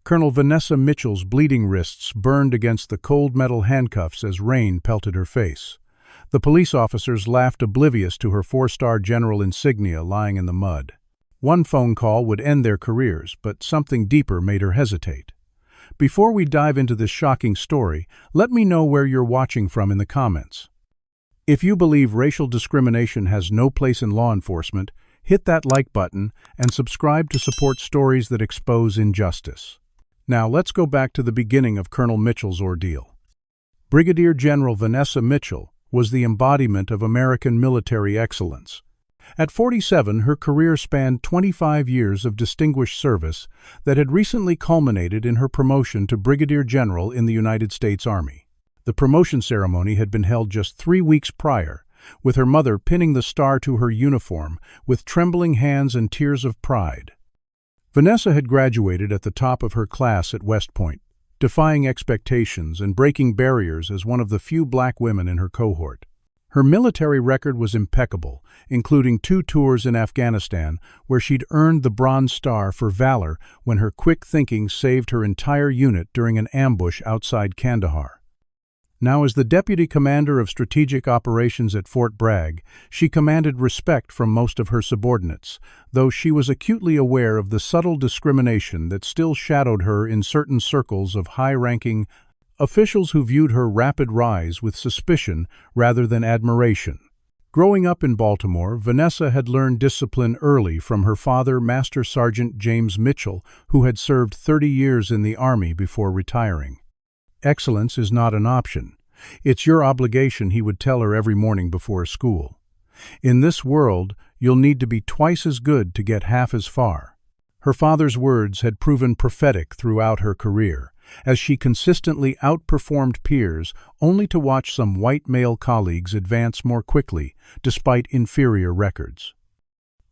Colonel Vanessa Mitchell's bleeding wrists burned against the cold metal handcuffs as rain pelted her face. The police officers laughed, oblivious to her four-star general insignia lying in the mud. One phone call would end their careers, but something deeper made her hesitate. Before we dive into this shocking story, let me know where you're watching from in the comments. If you believe racial discrimination has no place in law enforcement, hit that like button and subscribe to support stories that expose injustice. Now let's go back to the beginning of Colonel Mitchell's ordeal. Brigadier General Vanessa Mitchell was the embodiment of American military excellence. At 47, her career spanned 25 years of distinguished service that had recently culminated in her promotion to Brigadier General in the United States Army. The promotion ceremony had been held just 3 weeks prior, with her mother pinning the star to her uniform with trembling hands and tears of pride. Vanessa had graduated at the top of her class at West Point, defying expectations and breaking barriers as one of the few black women in her cohort. Her military record was impeccable, including 2 tours in Afghanistan, where she'd earned the Bronze Star for valor when her quick thinking saved her entire unit during an ambush outside Kandahar. Now, as the Deputy Commander of Strategic Operations at Fort Bragg, she commanded respect from most of her subordinates, though she was acutely aware of the subtle discrimination that still shadowed her in certain circles of high-ranking officials who viewed her rapid rise with suspicion rather than admiration. Growing up in Baltimore, Vanessa had learned discipline early from her father, Master Sergeant James Mitchell, who had served 30 years in the Army before retiring. Excellence is not an option. It's your obligation, he would tell her every morning before school. In this world, you'll need to be twice as good to get half as far. Her father's words had proven prophetic throughout her career, as she consistently outperformed peers only to watch some white male colleagues advance more quickly, despite inferior records.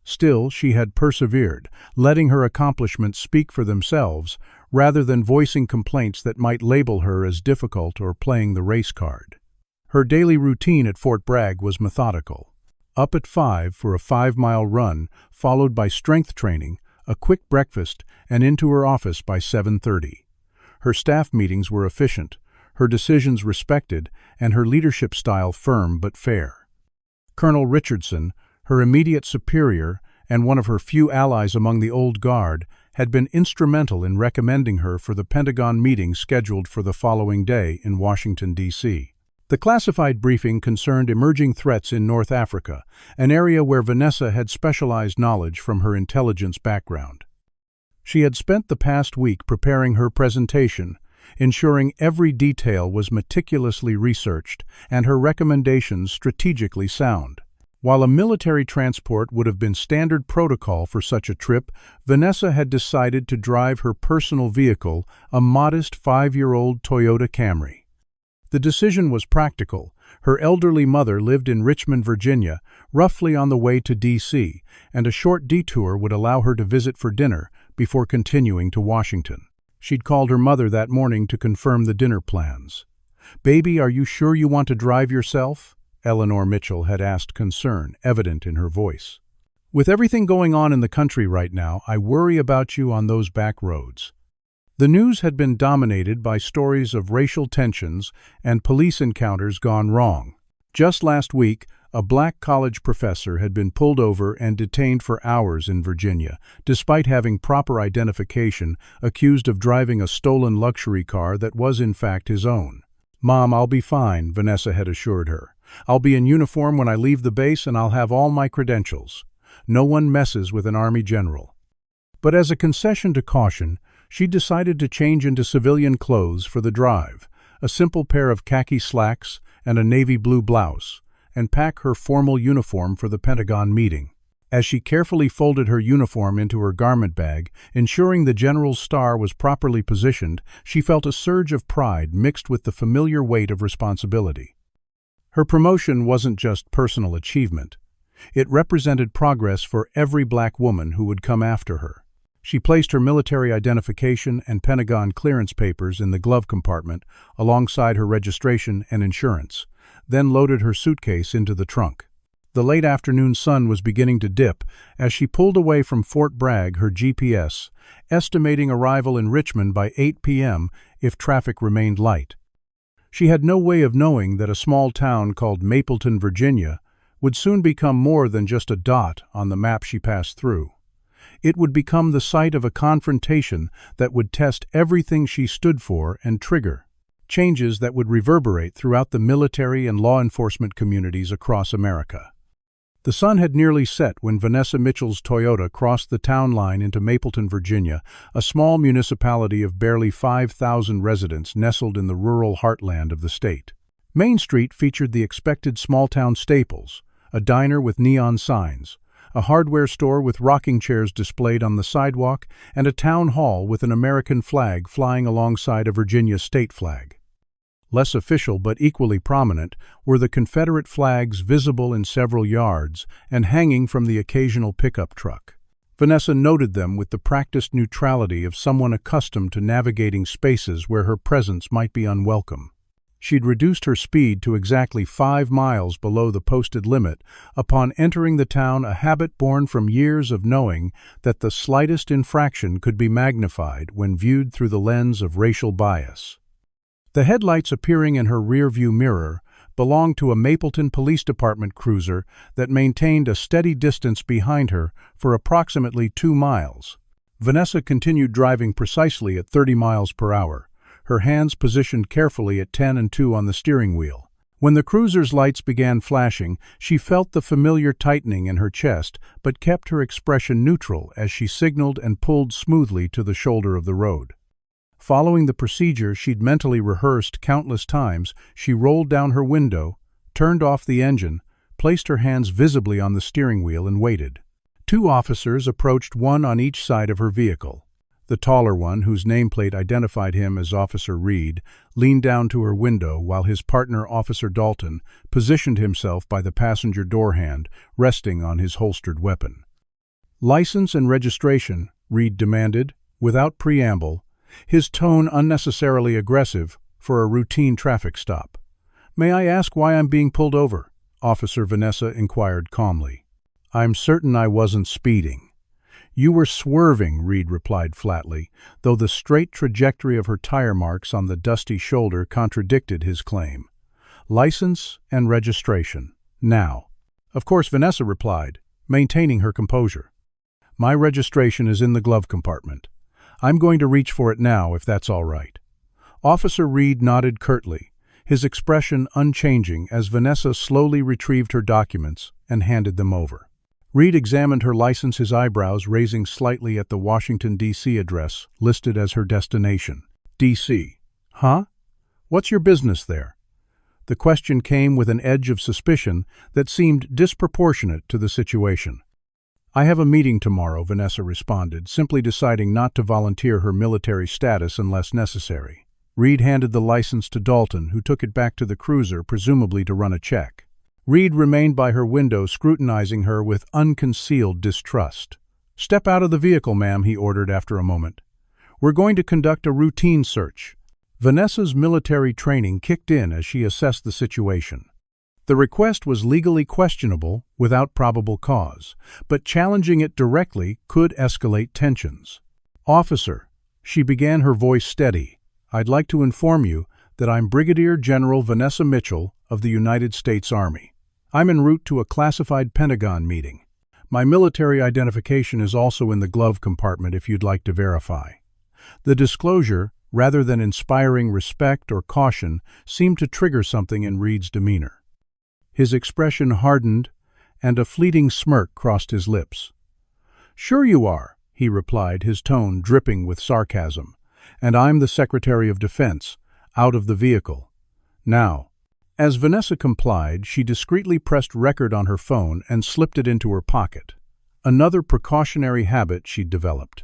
Still, she had persevered, letting her accomplishments speak for themselves, rather than voicing complaints that might label her as difficult or playing the race card. Her daily routine at Fort Bragg was methodical. Up at 5 for a 5-mile run, followed by strength training, a quick breakfast, and into her office by 7:30. Her staff meetings were efficient, her decisions respected, and her leadership style firm but fair. Colonel Richardson, her immediate superior and one of her few allies among the old guard, had been instrumental in recommending her for the Pentagon meeting scheduled for the following day in Washington, D.C. The classified briefing concerned emerging threats in North Africa, an area where Vanessa had specialized knowledge from her intelligence background. She had spent the past week preparing her presentation, ensuring every detail was meticulously researched and her recommendations strategically sound. While a military transport would have been standard protocol for such a trip, Vanessa had decided to drive her personal vehicle, a modest 5-year-old Toyota Camry. The decision was practical. Her elderly mother lived in Richmond, Virginia, roughly on the way to D.C., and a short detour would allow her to visit for dinner before continuing to Washington. She'd called her mother that morning to confirm the dinner plans. "Baby, are you sure you want to drive yourself?" Eleanor Mitchell had asked, concern evident in her voice. "With everything going on in the country right now, I worry about you on those back roads." The news had been dominated by stories of racial tensions and police encounters gone wrong. Just last week, a black college professor had been pulled over and detained for hours in Virginia, despite having proper identification, accused of driving a stolen luxury car that was in fact his own. "Mom, I'll be fine," Vanessa had assured her. "I'll be in uniform when I leave the base and I'll have all my credentials. No one messes with an Army general." But as a concession to caution, she decided to change into civilian clothes for the drive, a simple pair of khaki slacks and a navy blue blouse, and pack her formal uniform for the Pentagon meeting. As she carefully folded her uniform into her garment bag, ensuring the general's star was properly positioned, she felt a surge of pride mixed with the familiar weight of responsibility. Her promotion wasn't just personal achievement. It represented progress for every black woman who would come after her. She placed her military identification and Pentagon clearance papers in the glove compartment alongside her registration and insurance, then loaded her suitcase into the trunk. The late afternoon sun was beginning to dip as she pulled away from Fort Bragg, her GPS, estimating arrival in Richmond by 8 p.m. if traffic remained light. She had no way of knowing that a small town called Mapleton, Virginia, would soon become more than just a dot on the map she passed through. It would become the site of a confrontation that would test everything she stood for and trigger changes that would reverberate throughout the military and law enforcement communities across America. The sun had nearly set when Vanessa Mitchell's Toyota crossed the town line into Mapleton, Virginia, a small municipality of barely 5,000 residents nestled in the rural heartland of the state. Main Street featured the expected small-town staples, a diner with neon signs, a hardware store with rocking chairs displayed on the sidewalk, and a town hall with an American flag flying alongside a Virginia state flag. Less official but equally prominent were the Confederate flags visible in several yards and hanging from the occasional pickup truck. Vanessa noted them with the practiced neutrality of someone accustomed to navigating spaces where her presence might be unwelcome. She'd reduced her speed to exactly 5 miles below the posted limit upon entering the town, a habit born from years of knowing that the slightest infraction could be magnified when viewed through the lens of racial bias. The headlights appearing in her rearview mirror belonged to a Mapleton Police Department cruiser that maintained a steady distance behind her for approximately 2 miles. Vanessa continued driving precisely at 30 miles per hour, her hands positioned carefully at 10 and 2 on the steering wheel. When the cruiser's lights began flashing, she felt the familiar tightening in her chest, but kept her expression neutral as she signaled and pulled smoothly to the shoulder of the road. Following the procedure she'd mentally rehearsed countless times, she rolled down her window, turned off the engine, placed her hands visibly on the steering wheel, and waited. 2 officers approached, one on each side of her vehicle. The taller one, whose nameplate identified him as Officer Reed, leaned down to her window while his partner, Officer Dalton, positioned himself by the passenger door hand, resting on his holstered weapon. "License and registration," Reed demanded, without preamble, his tone unnecessarily aggressive for a routine traffic stop. "May I ask why I'm being pulled over?" Officer Vanessa inquired calmly. "I'm certain I wasn't speeding." "You were swerving," Reed replied flatly, though the straight trajectory of her tire marks on the dusty shoulder contradicted his claim. "License and registration. Now." "Of course," Vanessa replied, maintaining her composure. "My registration is in the glove compartment. I'm going to reach for it now, if that's all right." Officer Reed nodded curtly, his expression unchanging as Vanessa slowly retrieved her documents and handed them over. Reed examined her license, his eyebrows raising slightly at the Washington, D.C. address listed as her destination. D.C. "Huh? What's your business there?" The question came with an edge of suspicion that seemed disproportionate to the situation. "I have a meeting tomorrow," Vanessa responded, simply deciding not to volunteer her military status unless necessary. Reed handed the license to Dalton, who took it back to the cruiser, presumably to run a check. Reed remained by her window, scrutinizing her with unconcealed distrust. "Step out of the vehicle, ma'am," he ordered after a moment. "We're going to conduct a routine search." Vanessa's military training kicked in as she assessed the situation. The request was legally questionable without probable cause, but challenging it directly could escalate tensions. "Officer," she began, her voice steady, "I'd like to inform you that I'm Brigadier General Vanessa Mitchell of the United States Army. I'm en route to a classified Pentagon meeting. My military identification is also in the glove compartment if you'd like to verify." The disclosure, rather than inspiring respect or caution, seemed to trigger something in Reed's demeanor. His expression hardened, and a fleeting smirk crossed his lips. "Sure you are," he replied, his tone dripping with sarcasm. "And I'm the Secretary of Defense, out of the vehicle. Now." As Vanessa complied, she discreetly pressed record on her phone and slipped it into her pocket, another precautionary habit she'd developed.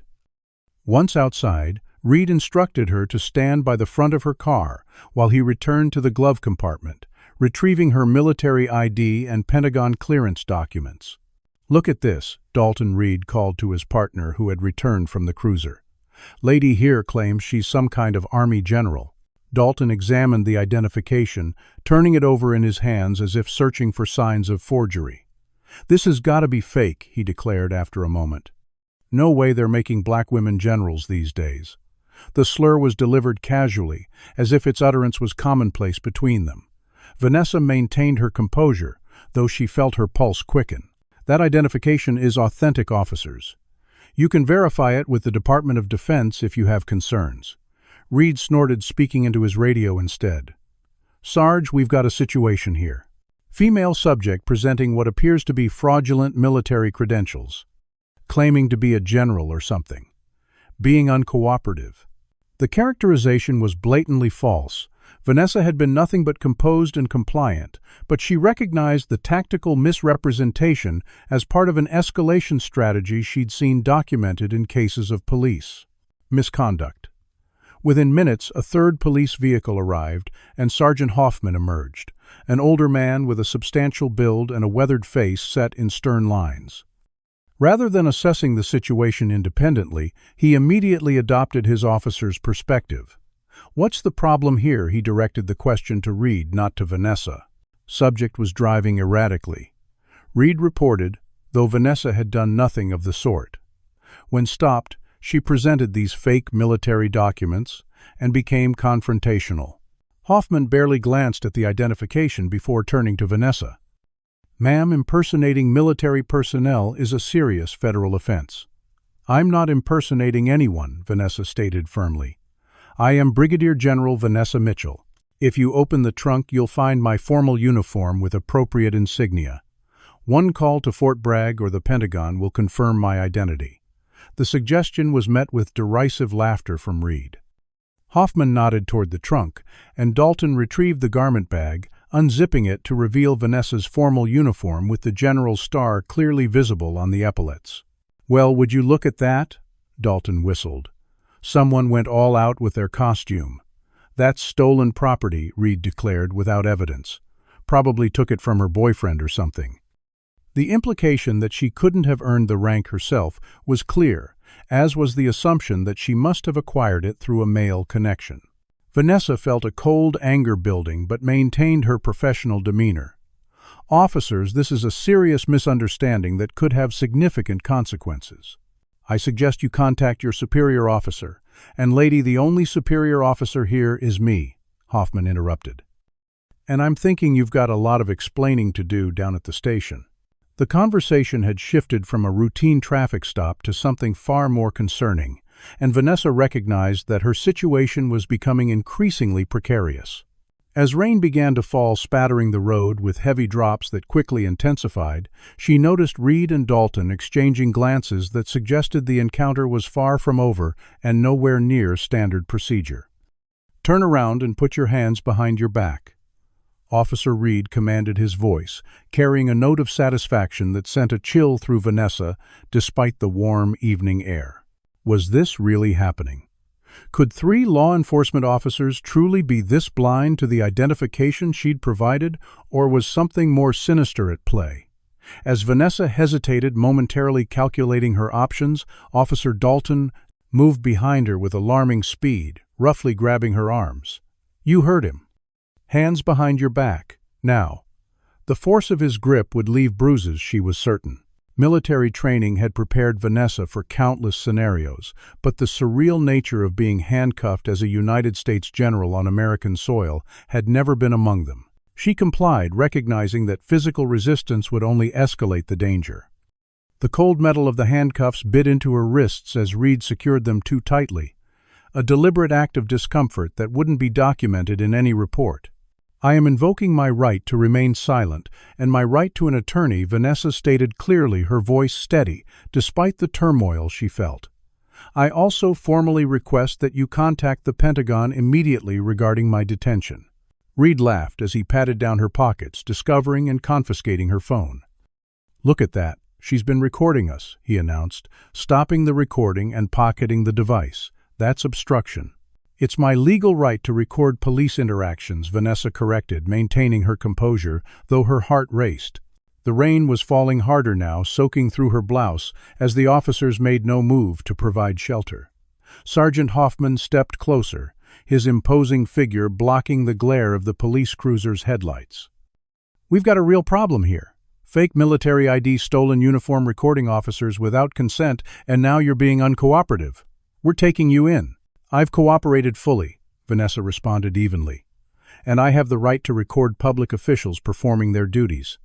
Once outside, Reed instructed her to stand by the front of her car while he returned to the glove compartment, retrieving her military ID and Pentagon clearance documents. "Look at this," Dalton Reed called to his partner, who had returned from the cruiser. "Lady here claims she's some kind of Army general." Dalton examined the identification, turning it over in his hands as if searching for signs of forgery. "This has got to be fake," he declared after a moment. "No way they're making black women generals these days." The slur was delivered casually, as if its utterance was commonplace between them. Vanessa maintained her composure, though she felt her pulse quicken. "That identification is authentic, officers. You can verify it with the Department of Defense if you have concerns." Reed snorted, speaking into his radio instead. "Sarge, we've got a situation here. Female subject presenting what appears to be fraudulent military credentials, claiming to be a general or something, being uncooperative." The characterization was blatantly false. Vanessa had been nothing but composed and compliant, but she recognized the tactical misrepresentation as part of an escalation strategy she'd seen documented in cases of police misconduct. Within minutes, a third police vehicle arrived, and Sergeant Hoffman emerged, an older man with a substantial build and a weathered face set in stern lines. Rather than assessing the situation independently, he immediately adopted his officer's perspective. "What's the problem here?" He directed the question to Reed, not to Vanessa. Subject was driving erratically. Reed reported, though Vanessa had done nothing of the sort. When stopped, she presented these fake military documents and became confrontational. Hoffman barely glanced at the identification before turning to Vanessa. "Ma'am, impersonating military personnel is a serious federal offense." "I'm not impersonating anyone," Vanessa stated firmly. "I am Brigadier General Vanessa Mitchell. If you open the trunk, you'll find my formal uniform with appropriate insignia. One call to Fort Bragg or the Pentagon will confirm my identity." The suggestion was met with derisive laughter from Reed. Hoffman nodded toward the trunk, and Dalton retrieved the garment bag, unzipping it to reveal Vanessa's formal uniform with the general's star clearly visible on the epaulets. "Well, would you look at that?" Dalton whistled. "Someone went all out with their costume." "That's stolen property," Reed declared without evidence. "Probably took it from her boyfriend or something." The implication that she couldn't have earned the rank herself was clear, as was the assumption that she must have acquired it through a male connection. Vanessa felt a cold anger building but maintained her professional demeanor. "Officers, this is a serious misunderstanding that could have significant consequences. I suggest you contact your superior officer. And lady, the only superior officer here is me," Hoffman interrupted. "And I'm thinking you've got a lot of explaining to do down at the station." The conversation had shifted from a routine traffic stop to something far more concerning, and Vanessa recognized that her situation was becoming increasingly precarious. As rain began to fall, spattering the road with heavy drops that quickly intensified, she noticed Reed and Dalton exchanging glances that suggested the encounter was far from over and nowhere near standard procedure. "Turn around and put your hands behind your back." Officer Reed commanded, his voice carrying a note of satisfaction that sent a chill through Vanessa despite the warm evening air. Was this really happening? Could 3 law enforcement officers truly be this blind to the identification she'd provided, or was something more sinister at play? As Vanessa hesitated, momentarily calculating her options, Officer Dalton moved behind her with alarming speed, roughly grabbing her arms. "You heard him. Hands behind your back. Now." The force of his grip would leave bruises, she was certain. Military training had prepared Vanessa for countless scenarios, but the surreal nature of being handcuffed as a United States general on American soil had never been among them. She complied, recognizing that physical resistance would only escalate the danger. The cold metal of the handcuffs bit into her wrists as Reed secured them too tightly, a deliberate act of discomfort that wouldn't be documented in any report. "I am invoking my right to remain silent and my right to an attorney," Vanessa stated clearly, her voice steady, despite the turmoil she felt. "I also formally request that you contact the Pentagon immediately regarding my detention." Reed laughed as he patted down her pockets, discovering and confiscating her phone. "Look at that. She's been recording us," he announced, stopping the recording and pocketing the device. "That's obstruction." "It's my legal right to record police interactions," Vanessa corrected, maintaining her composure, though her heart raced. The rain was falling harder now, soaking through her blouse, as the officers made no move to provide shelter. Sergeant Hoffman stepped closer, his imposing figure blocking the glare of the police cruiser's headlights. "We've got a real problem here. Fake military ID, stolen uniform, recording officers without consent, and now you're being uncooperative. We're taking you in." "I've cooperated fully," Vanessa responded evenly. "And I have the right to record public officials performing their duties.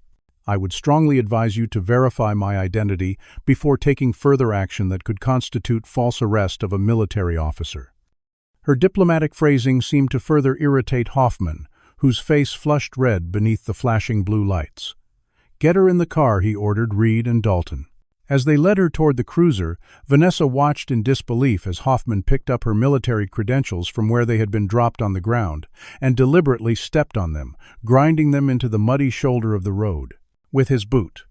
I would strongly advise you to verify my identity before taking further action that could constitute false arrest of a military officer." Her diplomatic phrasing seemed to further irritate Hoffman, whose face flushed red beneath the flashing blue lights. "Get her in the car," he ordered Reed and Dalton. As they led her toward the cruiser, Vanessa watched in disbelief as Hoffman picked up her military credentials from where they had been dropped on the ground and deliberately stepped on them, grinding them into the muddy shoulder of the road with his boot.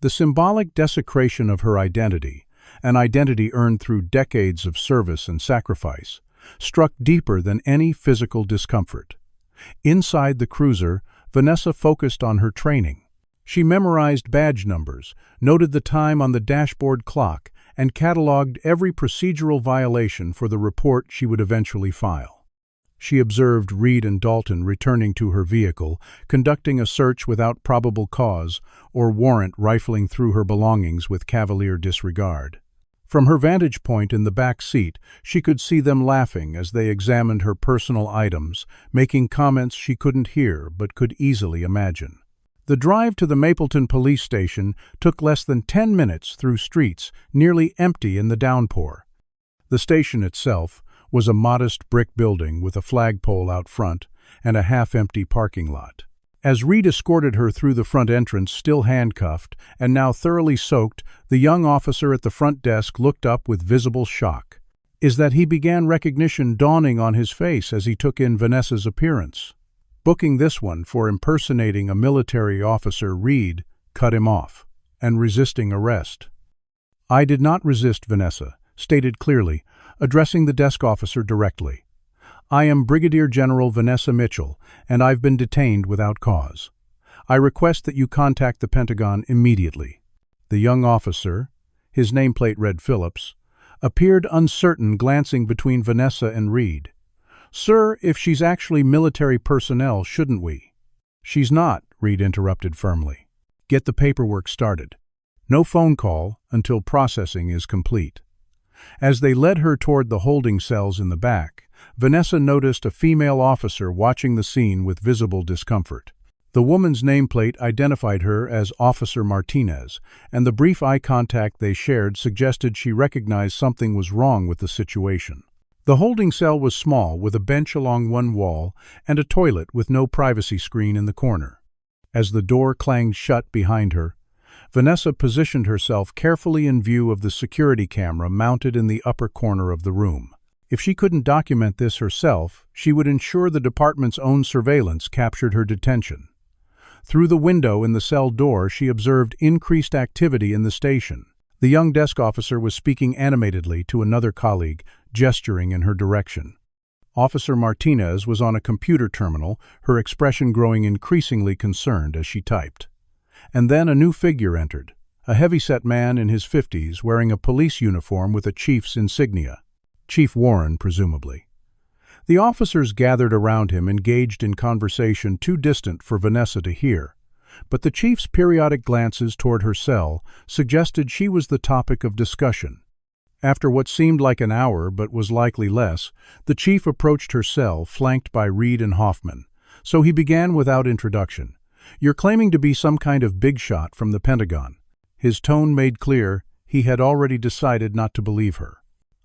The symbolic desecration of her identity, an identity earned through decades of service and sacrifice, struck deeper than any physical discomfort. Inside the cruiser, Vanessa focused on her training. She memorized badge numbers, noted the time on the dashboard clock, and cataloged every procedural violation for the report she would eventually file. She observed Reed and Dalton returning to her vehicle, conducting a search without probable cause, or warrant rifling through her belongings with cavalier disregard. From her vantage point in the back seat, she could see them laughing as they examined her personal items, making comments she couldn't hear but could easily imagine. The drive to the Mapleton police station took less than 10 minutes through streets nearly empty in the downpour. The station itself was a modest brick building with a flagpole out front and a half-empty parking lot. As Reed escorted her through the front entrance, still handcuffed and now thoroughly soaked, the young officer at the front desk looked up with visible shock. Is that he began recognition dawning on his face as he took in Vanessa's appearance. Booking this one for impersonating a military officer, Reed cut him off, and resisting arrest. "I did not resist," Vanessa stated clearly, addressing the desk officer directly. "I am Brigadier General Vanessa Mitchell, and I've been detained without cause. I request that you contact the Pentagon immediately." The young officer, his nameplate read Phillips, appeared uncertain, glancing between Vanessa and Reed. "Sir, if she's actually military personnel, shouldn't we?" "She's not," Reed interrupted firmly. "Get the paperwork started. No phone call until processing is complete." As they led her toward the holding cells in the back, Vanessa noticed a female officer watching the scene with visible discomfort. The woman's nameplate identified her as Officer Martinez, and the brief eye contact they shared suggested she recognized something was wrong with the situation. The holding cell was small, with a bench along one wall and a toilet with no privacy screen in the corner. As the door clanged shut behind her, Vanessa positioned herself carefully in view of the security camera mounted in the upper corner of the room. If she couldn't document this herself, she would ensure the department's own surveillance captured her detention. Through the window in the cell door, she observed increased activity in the station. The young desk officer was speaking animatedly to another colleague, gesturing in her direction. Officer Martinez was on a computer terminal, her expression growing increasingly concerned as she typed. And then a new figure entered, a heavy-set man in his 50s wearing a police uniform with a chief's insignia. Chief Warren, presumably. The officers gathered around him, engaged in conversation too distant for Vanessa to hear, but the chief's periodic glances toward her cell suggested she was the topic of discussion. After what seemed like an hour, but was likely less, the chief approached her cell, flanked by Reed and Hoffman. So he began without introduction. "You're claiming to be some kind of big shot from the Pentagon." His tone made clear he had already decided not to believe her.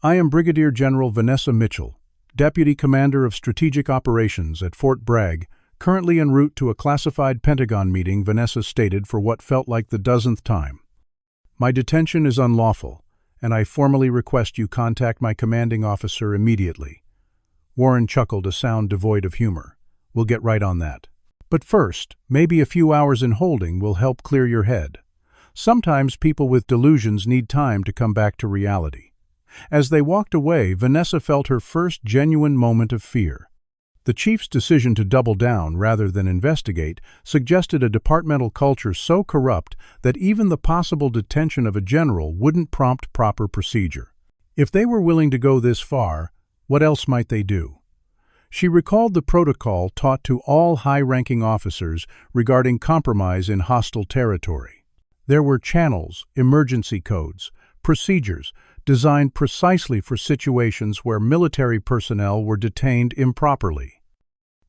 "I am Brigadier General Vanessa Mitchell, Deputy Commander of Strategic Operations at Fort Bragg, currently en route to a classified Pentagon meeting," Vanessa stated for what felt like the dozenth time. "My detention is unlawful, and I formally request you contact my commanding officer immediately." Warren chuckled, a sound devoid of humor. "We'll get right on that. But first, maybe a few hours in holding will help clear your head. Sometimes people with delusions need time to come back to reality." As they walked away, Vanessa felt her first genuine moment of fear. The chief's decision to double down rather than investigate suggested a departmental culture so corrupt that even the possible detention of a general wouldn't prompt proper procedure. If they were willing to go this far, what else might they do? She recalled the protocol taught to all high-ranking officers regarding compromise in hostile territory. There were channels, emergency codes, procedures designed precisely for situations where military personnel were detained improperly.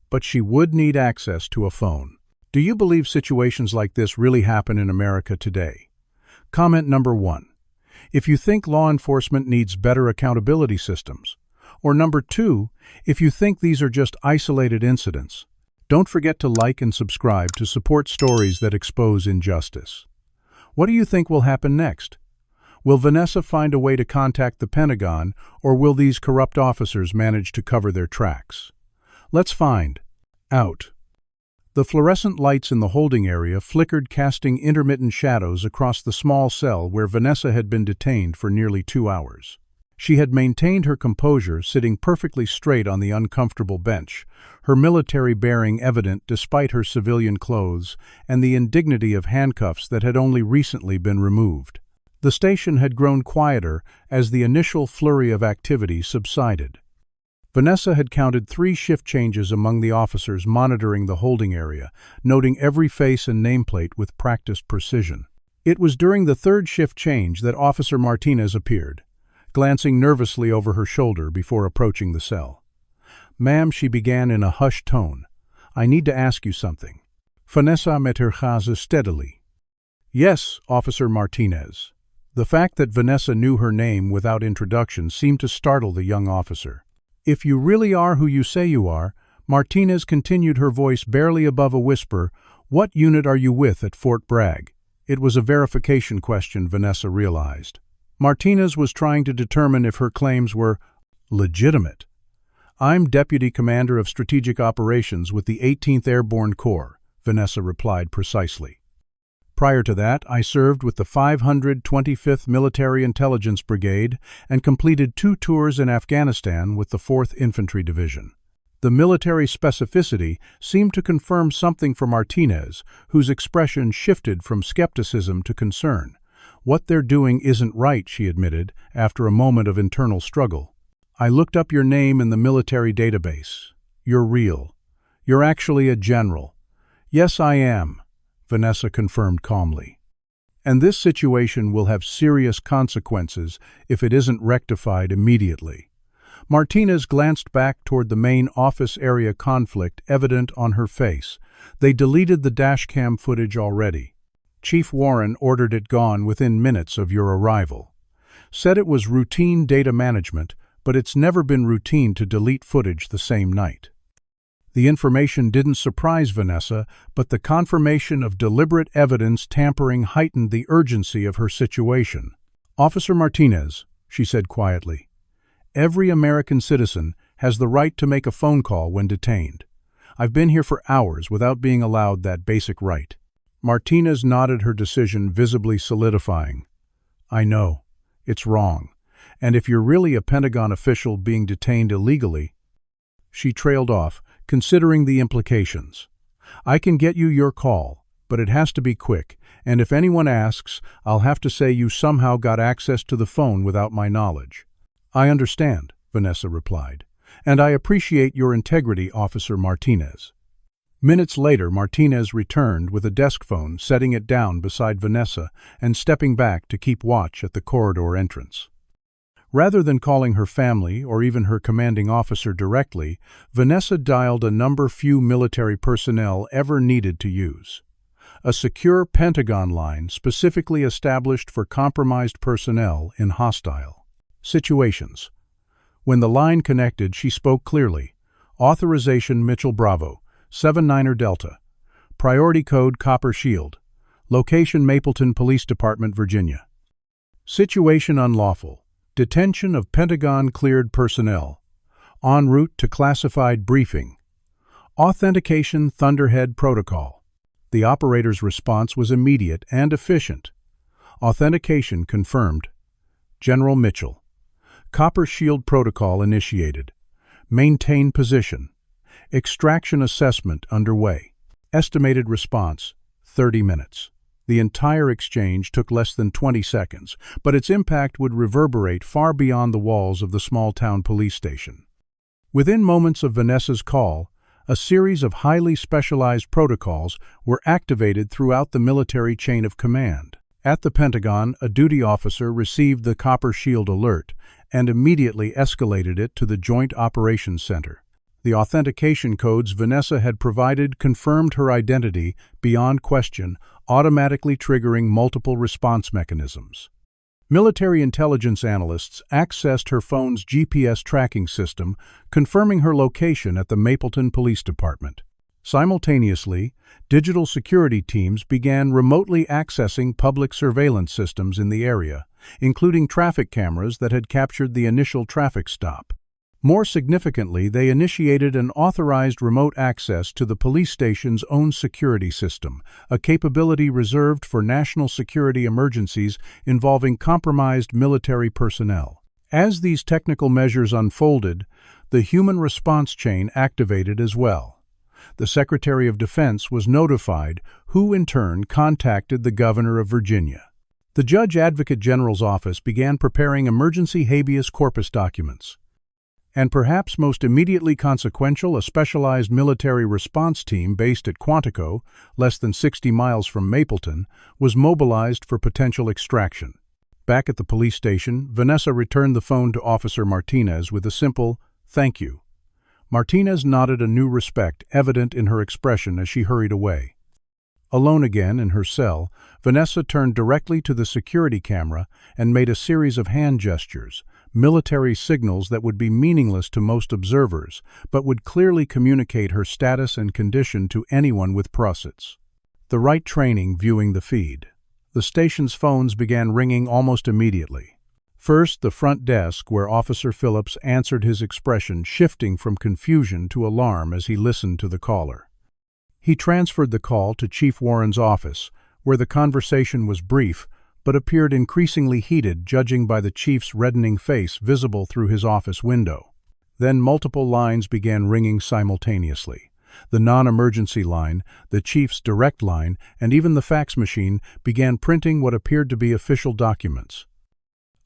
But she would need access to a phone. Do you believe situations like this really happen in America today? Comment number 1. If you think law enforcement needs better accountability systems. Or number 2, if you think these are just isolated incidents. Don't forget to like and subscribe to support stories that expose injustice. What do you think will happen next? Will Vanessa find a way to contact the Pentagon, or will these corrupt officers manage to cover their tracks? Let's find out. The fluorescent lights in the holding area flickered, casting intermittent shadows across the small cell where Vanessa had been detained for nearly 2 hours. She had maintained her composure, sitting perfectly straight on the uncomfortable bench, her military bearing evident despite her civilian clothes and the indignity of handcuffs that had only recently been removed. The station had grown quieter as the initial flurry of activity subsided. Vanessa had counted 3 shift changes among the officers monitoring the holding area, noting every face and nameplate with practiced precision. It was during the 3rd shift change that Officer Martinez appeared, glancing nervously over her shoulder before approaching the cell. "Ma'am," she began in a hushed tone, "I need to ask you something." Vanessa met her gaze steadily. "Yes, Officer Martinez." The fact that Vanessa knew her name without introduction seemed to startle the young officer. "If you really are who you say you are," Martinez continued, her voice barely above a whisper, "what unit are you with at Fort Bragg?" It was a verification question, Vanessa realized. Martinez was trying to determine if her claims were legitimate. "I'm Deputy Commander of Strategic Operations with the 18th Airborne Corps," Vanessa replied precisely. "Prior to that, I served with the 525th Military Intelligence Brigade and completed 2 tours in Afghanistan with the 4th Infantry Division." The military specificity seemed to confirm something for Martinez, whose expression shifted from skepticism to concern. "What they're doing isn't right," she admitted, after a moment of internal struggle. "I looked up your name in the military database. You're real. You're actually a general." "Yes, I am," Vanessa confirmed calmly. "And this situation will have serious consequences if it isn't rectified immediately." Martinez glanced back toward the main office area, conflict evident on her face. "They deleted the dashcam footage already. Chief Warren ordered it gone within minutes of your arrival. Said it was routine data management, but it's never been routine to delete footage the same night." The information didn't surprise Vanessa, but the confirmation of deliberate evidence tampering heightened the urgency of her situation. "Officer Martinez," she said quietly, "every American citizen has the right to make a phone call when detained. I've been here for hours without being allowed that basic right." Martinez nodded, her decision visibly solidifying. "I know. It's wrong. And if you're really a Pentagon official being detained illegally—" She trailed off, considering the implications. "I can get you your call, but it has to be quick, and if anyone asks, I'll have to say you somehow got access to the phone without my knowledge." "I understand," Vanessa replied, "and I appreciate your integrity, Officer Martinez." Minutes later, Martinez returned with a desk phone, setting it down beside Vanessa and stepping back to keep watch at the corridor entrance. Rather than calling her family or even her commanding officer directly, Vanessa dialed a number few military personnel ever needed to use. A secure Pentagon line specifically established for compromised personnel in hostile situations. When the line connected, she spoke clearly. "Authorization Mitchell Bravo, 79er Delta. Priority code Copper Shield. Location Mapleton Police Department, Virginia. Situation unlawful. Detention of Pentagon-cleared personnel. En route to classified briefing. Authentication Thunderhead Protocol." The operator's response was immediate and efficient. Authentication confirmed. General Mitchell. Copper Shield Protocol initiated. Maintain position. Extraction assessment underway. Estimated response, 30 minutes. The entire exchange took less than 20 seconds, but its impact would reverberate far beyond the walls of the small-town police station. Within moments of Vanessa's call, a series of highly specialized protocols were activated throughout the military chain of command. At the Pentagon, a duty officer received the Copper Shield alert and immediately escalated it to the Joint Operations Center. The authentication codes Vanessa had provided confirmed her identity beyond question, automatically triggering multiple response mechanisms. Military intelligence analysts accessed her phone's GPS tracking system, confirming her location at the Mapleton Police Department. Simultaneously, digital security teams began remotely accessing public surveillance systems in the area, including traffic cameras that had captured the initial traffic stop. More significantly, they initiated an authorized remote access to the police station's own security system, a capability reserved for national security emergencies involving compromised military personnel. As these technical measures unfolded, the human response chain activated as well. The Secretary of Defense was notified, who in turn contacted the Governor of Virginia. The Judge Advocate General's office began preparing emergency habeas corpus documents. And perhaps most immediately consequential, a specialized military response team based at Quantico, less than 60 miles from Mapleton, was mobilized for potential extraction. Back at the police station, Vanessa returned the phone to Officer Martinez with a simple, "Thank you." Martinez nodded a new respect evident in her expression as she hurried away. Alone again in her cell, Vanessa turned directly to the security camera and made a series of hand gestures, military signals that would be meaningless to most observers, but would clearly communicate her status and condition to anyone with process. The right training viewing the feed. The station's phones began ringing almost immediately. First, the front desk, where Officer Phillips answered, his expression shifting from confusion to alarm as he listened to the caller. He transferred the call to Chief Warren's office, where the conversation was brief, but appeared increasingly heated judging by the chief's reddening face visible through his office window. Then multiple lines began ringing simultaneously. The non-emergency line, the chief's direct line, and even the fax machine began printing what appeared to be official documents.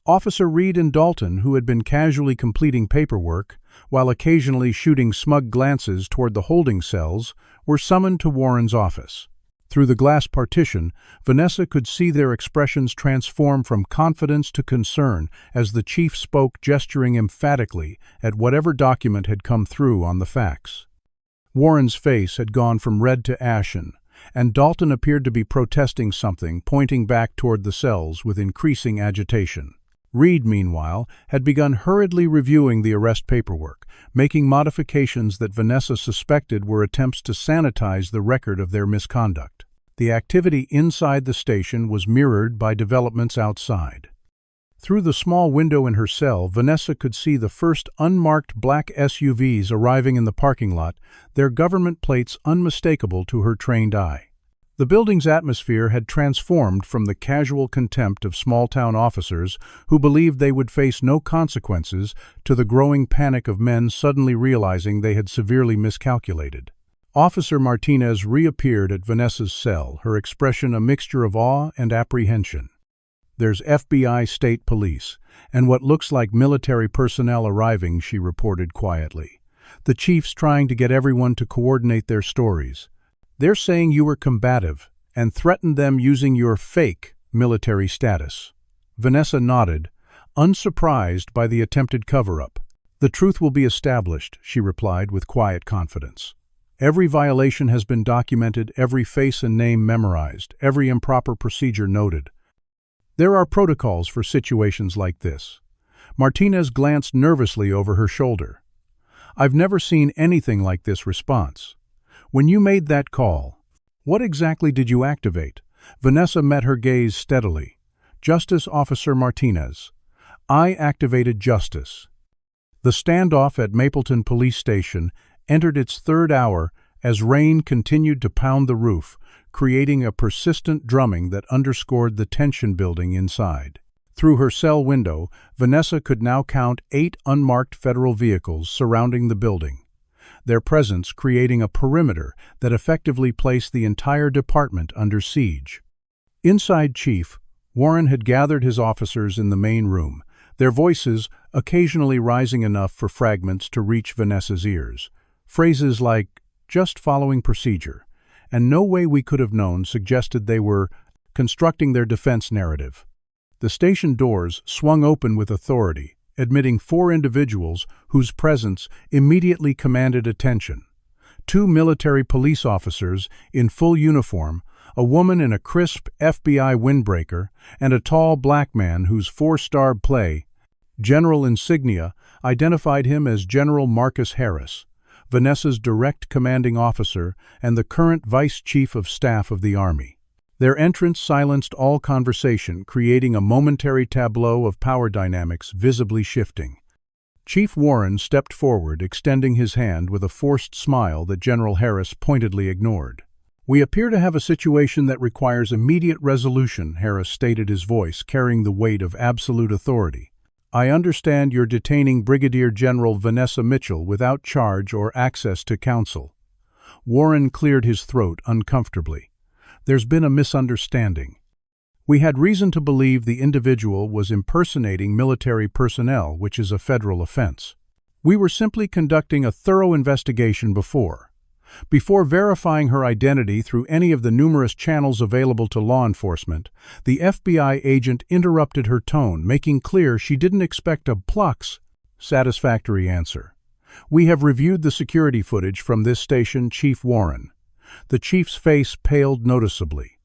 Officer Reed and Dalton, who had been casually completing paperwork, while occasionally shooting smug glances toward the holding cells, were summoned to Warren's office. Through the glass partition, Vanessa could see their expressions transform from confidence to concern as the chief spoke, gesturing emphatically at whatever document had come through on the fax. Warren's face had gone from red to ashen, and Dalton appeared to be protesting something, pointing back toward the cells with increasing agitation. Reed, meanwhile, had begun hurriedly reviewing the arrest paperwork, making modifications that Vanessa suspected were attempts to sanitize the record of their misconduct. The activity inside the station was mirrored by developments outside. Through the small window in her cell, Vanessa could see the first unmarked black SUVs arriving in the parking lot, their government plates unmistakable to her trained eye. The building's atmosphere had transformed from the casual contempt of small-town officers who believed they would face no consequences to the growing panic of men suddenly realizing they had severely miscalculated. Officer Martinez reappeared at Vanessa's cell, her expression a mixture of awe and apprehension. "There's FBI state police, and what looks like military personnel arriving," she reported quietly. "The chief's trying to get everyone to coordinate their stories. They're saying you were combative and threatened them using your fake military status." Vanessa nodded, unsurprised by the attempted cover-up. "The truth will be established," she replied with quiet confidence. "Every violation has been documented, every face and name memorized, every improper procedure noted. There are protocols for situations like this." Martinez glanced nervously over her shoulder. "I've never seen anything like this response. When you made that call, what exactly did you activate?" Vanessa met her gaze steadily. "Justice, Officer Martinez. I activated justice." The standoff at Mapleton Police Station entered its third hour as rain continued to pound the roof, creating a persistent drumming that underscored the tension building inside. Through her cell window, Vanessa could now count 8 unmarked federal vehicles surrounding the building, their presence creating a perimeter that effectively placed the entire department under siege. Inside Chief Warren had gathered his officers in the main room, their voices occasionally rising enough for fragments to reach Vanessa's ears. Phrases like, "just following procedure," and "no way we could have known" suggested they were constructing their defense narrative. The station doors swung open with authority, admitting 4 individuals whose presence immediately commanded attention. 2 military police officers in full uniform, a woman in a crisp FBI windbreaker, and a tall black man whose 4-star play, General Insignia, identified him as General Marcus Harris, Vanessa's direct commanding officer and the current Vice Chief of Staff of the Army. Their entrance silenced all conversation, creating a momentary tableau of power dynamics visibly shifting. Chief Warren stepped forward, extending his hand with a forced smile that General Harris pointedly ignored. "We appear to have a situation that requires immediate resolution," Harris stated, his voice carrying the weight of absolute authority. "I understand you're detaining Brigadier General Vanessa Mitchell without charge or access to counsel." Warren cleared his throat uncomfortably. "There's been a misunderstanding. We had reason to believe the individual was impersonating military personnel, which is a federal offense. We were simply conducting a thorough investigation before verifying her identity through any of the numerous channels available to law enforcement. The FBI agent interrupted her tone, making clear she didn't expect a pluck's satisfactory answer. "We have reviewed the security footage from this station, Chief Warren." The chief's face paled noticeably.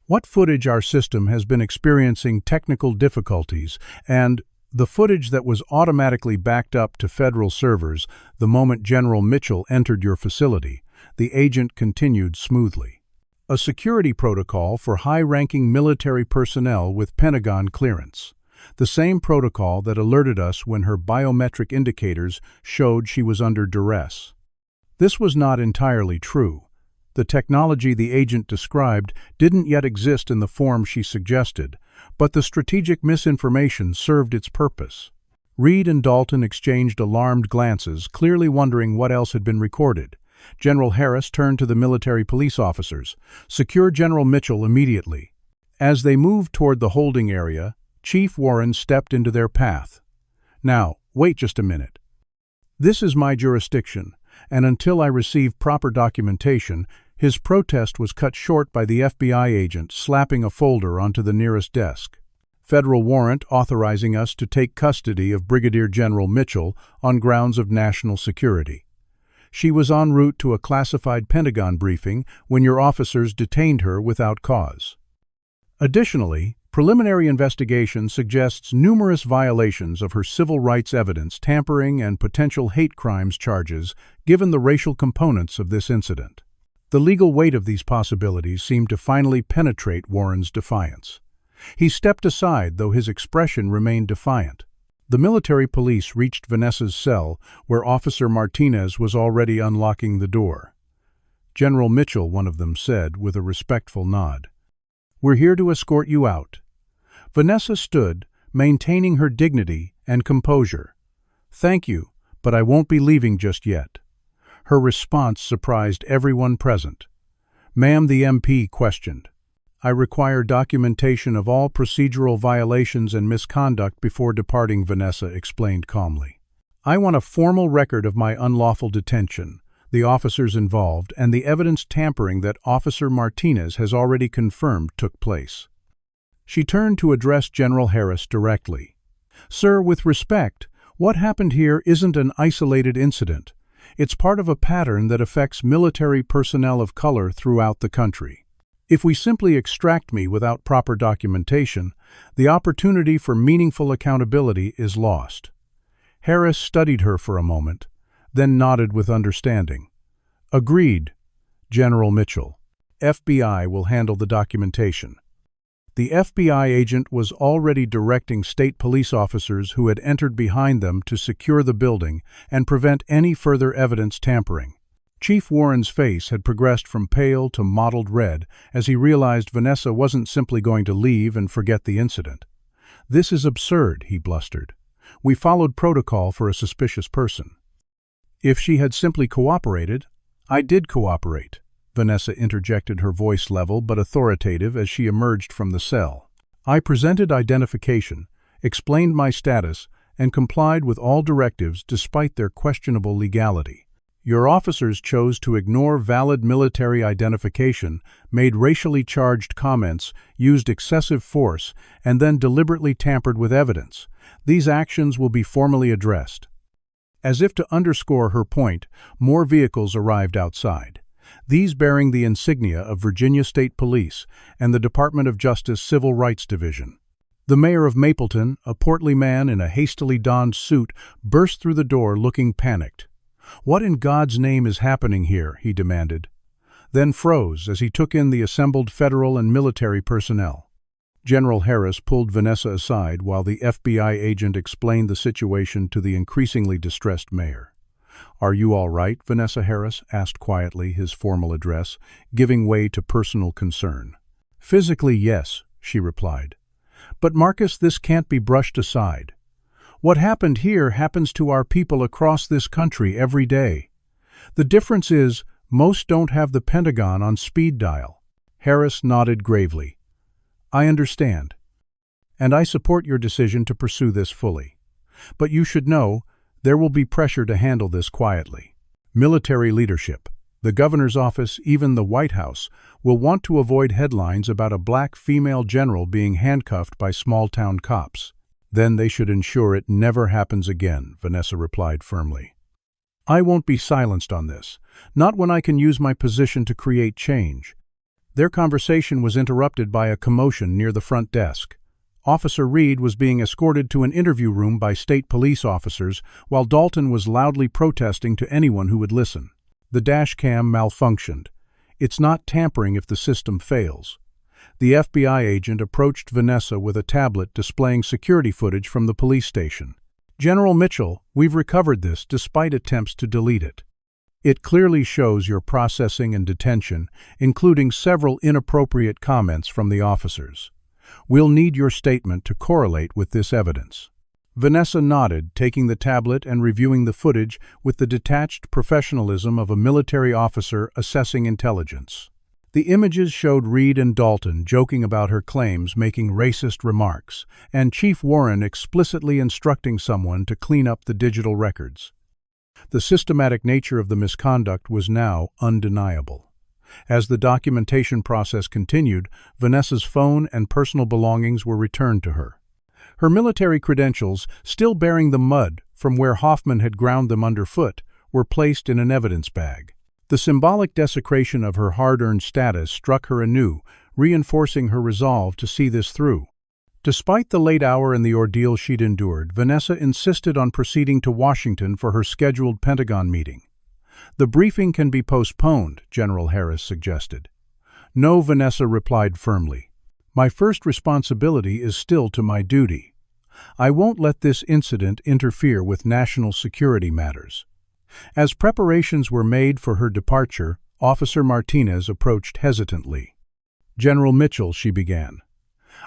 "What footage? Our system has been experiencing technical difficulties, and the footage that was automatically backed up to federal servers the moment General Mitchell entered your facility," the agent continued smoothly. "A security protocol for high-ranking military personnel with Pentagon clearance. The same protocol that alerted us when her biometric indicators showed she was under duress." This was not entirely true. The technology the agent described didn't yet exist in the form she suggested, but the strategic misinformation served its purpose. Reed and Dalton exchanged alarmed glances, clearly wondering what else had been recorded. General Harris turned to the military police officers. "Secure General Mitchell immediately." As they moved toward the holding area, Chief Warren stepped into their path. "Now, wait just a minute. This is my jurisdiction, and until I receive proper documentation," his protest was cut short by the FBI agent slapping a folder onto the nearest desk. "Federal warrant authorizing us to take custody of Brigadier General Mitchell on grounds of national security. She was en route to a classified Pentagon briefing when your officers detained her without cause. Additionally, preliminary investigation suggests numerous violations of her civil rights evidence tampering and potential hate crimes charges, given the racial components of this incident." The legal weight of these possibilities seemed to finally penetrate Warren's defiance. He stepped aside, though his expression remained defiant. The military police reached Vanessa's cell, where Officer Martinez was already unlocking the door. "General Mitchell," one of them said, with a respectful nod. "We're here to escort you out." Vanessa stood, maintaining her dignity and composure. "Thank you, but I won't be leaving just yet." Her response surprised everyone present. "Ma'am," the MP questioned. "I require documentation of all procedural violations and misconduct before departing," Vanessa explained calmly. "I want a formal record of my unlawful detention, the officers involved, and the evidence tampering that Officer Martinez has already confirmed took place." She turned to address General Harris directly. "Sir, with respect, what happened here isn't an isolated incident. It's part of a pattern that affects military personnel of color throughout the country. If we simply extract me without proper documentation, the opportunity for meaningful accountability is lost." Harris studied her for a moment, then nodded with understanding. "Agreed, General Mitchell. FBI will handle the documentation." The FBI agent was already directing state police officers who had entered behind them to secure the building and prevent any further evidence tampering. Chief Warren's face had progressed from pale to mottled red as he realized Vanessa wasn't simply going to leave and forget the incident. "This is absurd," he blustered. "We followed protocol for a suspicious person." "If she had simply cooperated—" "I did cooperate," Vanessa interjected, her voice level but authoritative as she emerged from the cell. "I presented identification, explained my status, and complied with all directives despite their questionable legality. Your officers chose to ignore valid military identification, made racially charged comments, used excessive force, and then deliberately tampered with evidence. These actions will be formally addressed. As if to underscore her point, more vehicles arrived outside. These bearing the insignia of Virginia State Police and the Department of Justice Civil Rights Division. The mayor of Mapleton, a portly man in a hastily donned suit, burst through the door looking panicked. "What in God's name is happening here?" he demanded, then froze as he took in the assembled federal and military personnel. General Harris pulled Vanessa aside while the FBI agent explained the situation to the increasingly distressed mayor. "Are you all right?" Vanessa Harris asked quietly, his formal address giving way to personal concern. "Physically, yes," she replied. "But Marcus, this can't be brushed aside. What happened here happens to our people across this country every day. The difference is, most don't have the Pentagon on speed dial." Harris nodded gravely. "I understand. And I support your decision to pursue this fully. But you should know, there will be pressure to handle this quietly. Military leadership, the governor's office, even the White House, will want to avoid headlines about a black female general being handcuffed by small-town cops. Then they should ensure it never happens again," Vanessa replied firmly. "I won't be silenced on this, not when I can use my position to create change." Their conversation was interrupted by a commotion near the front desk. Officer Reed was being escorted to an interview room by state police officers, while Dalton was loudly protesting to anyone who would listen. The dash cam malfunctioned. It's not tampering if the system fails. The FBI agent approached Vanessa with a tablet displaying security footage from the police station. "General Mitchell, we've recovered this despite attempts to delete it. It clearly shows your processing and detention, including several inappropriate comments from the officers. We'll need your statement to correlate with this evidence." Vanessa nodded, taking the tablet and reviewing the footage with the detached professionalism of a military officer assessing intelligence. The images showed Reed and Dalton joking about her claims, making racist remarks, and Chief Warren explicitly instructing someone to clean up the digital records. The systematic nature of the misconduct was now undeniable. As the documentation process continued, Vanessa's phone and personal belongings were returned to her. Her military credentials, still bearing the mud from where Hoffman had ground them underfoot, were placed in an evidence bag. The symbolic desecration of her hard-earned status struck her anew, reinforcing her resolve to see this through. Despite the late hour and the ordeal she'd endured, Vanessa insisted on proceeding to Washington for her scheduled Pentagon meeting. "The briefing can be postponed," General Harris suggested. "No," Vanessa replied firmly. "My first responsibility is still to my duty. I won't let this incident interfere with national security matters." As preparations were made for her departure, Officer Martinez approached hesitantly. "General Mitchell," she began,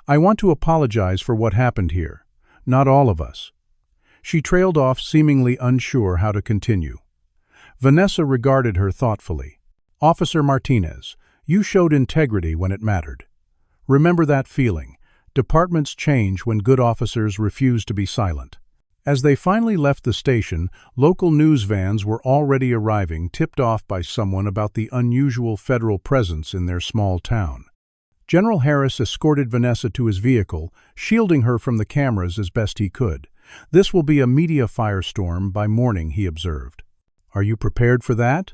"I want to apologize for what happened here. Not all of us." She trailed off, seemingly unsure how to continue. Vanessa regarded her thoughtfully. "Officer Martinez, you showed integrity when it mattered. Remember that feeling. Departments change when good officers refuse to be silent." As they finally left the station, local news vans were already arriving, tipped off by someone about the unusual federal presence in their small town. General Harris escorted Vanessa to his vehicle, shielding her from the cameras as best he could. "This will be a media firestorm by morning," he observed. "Are you prepared for that?"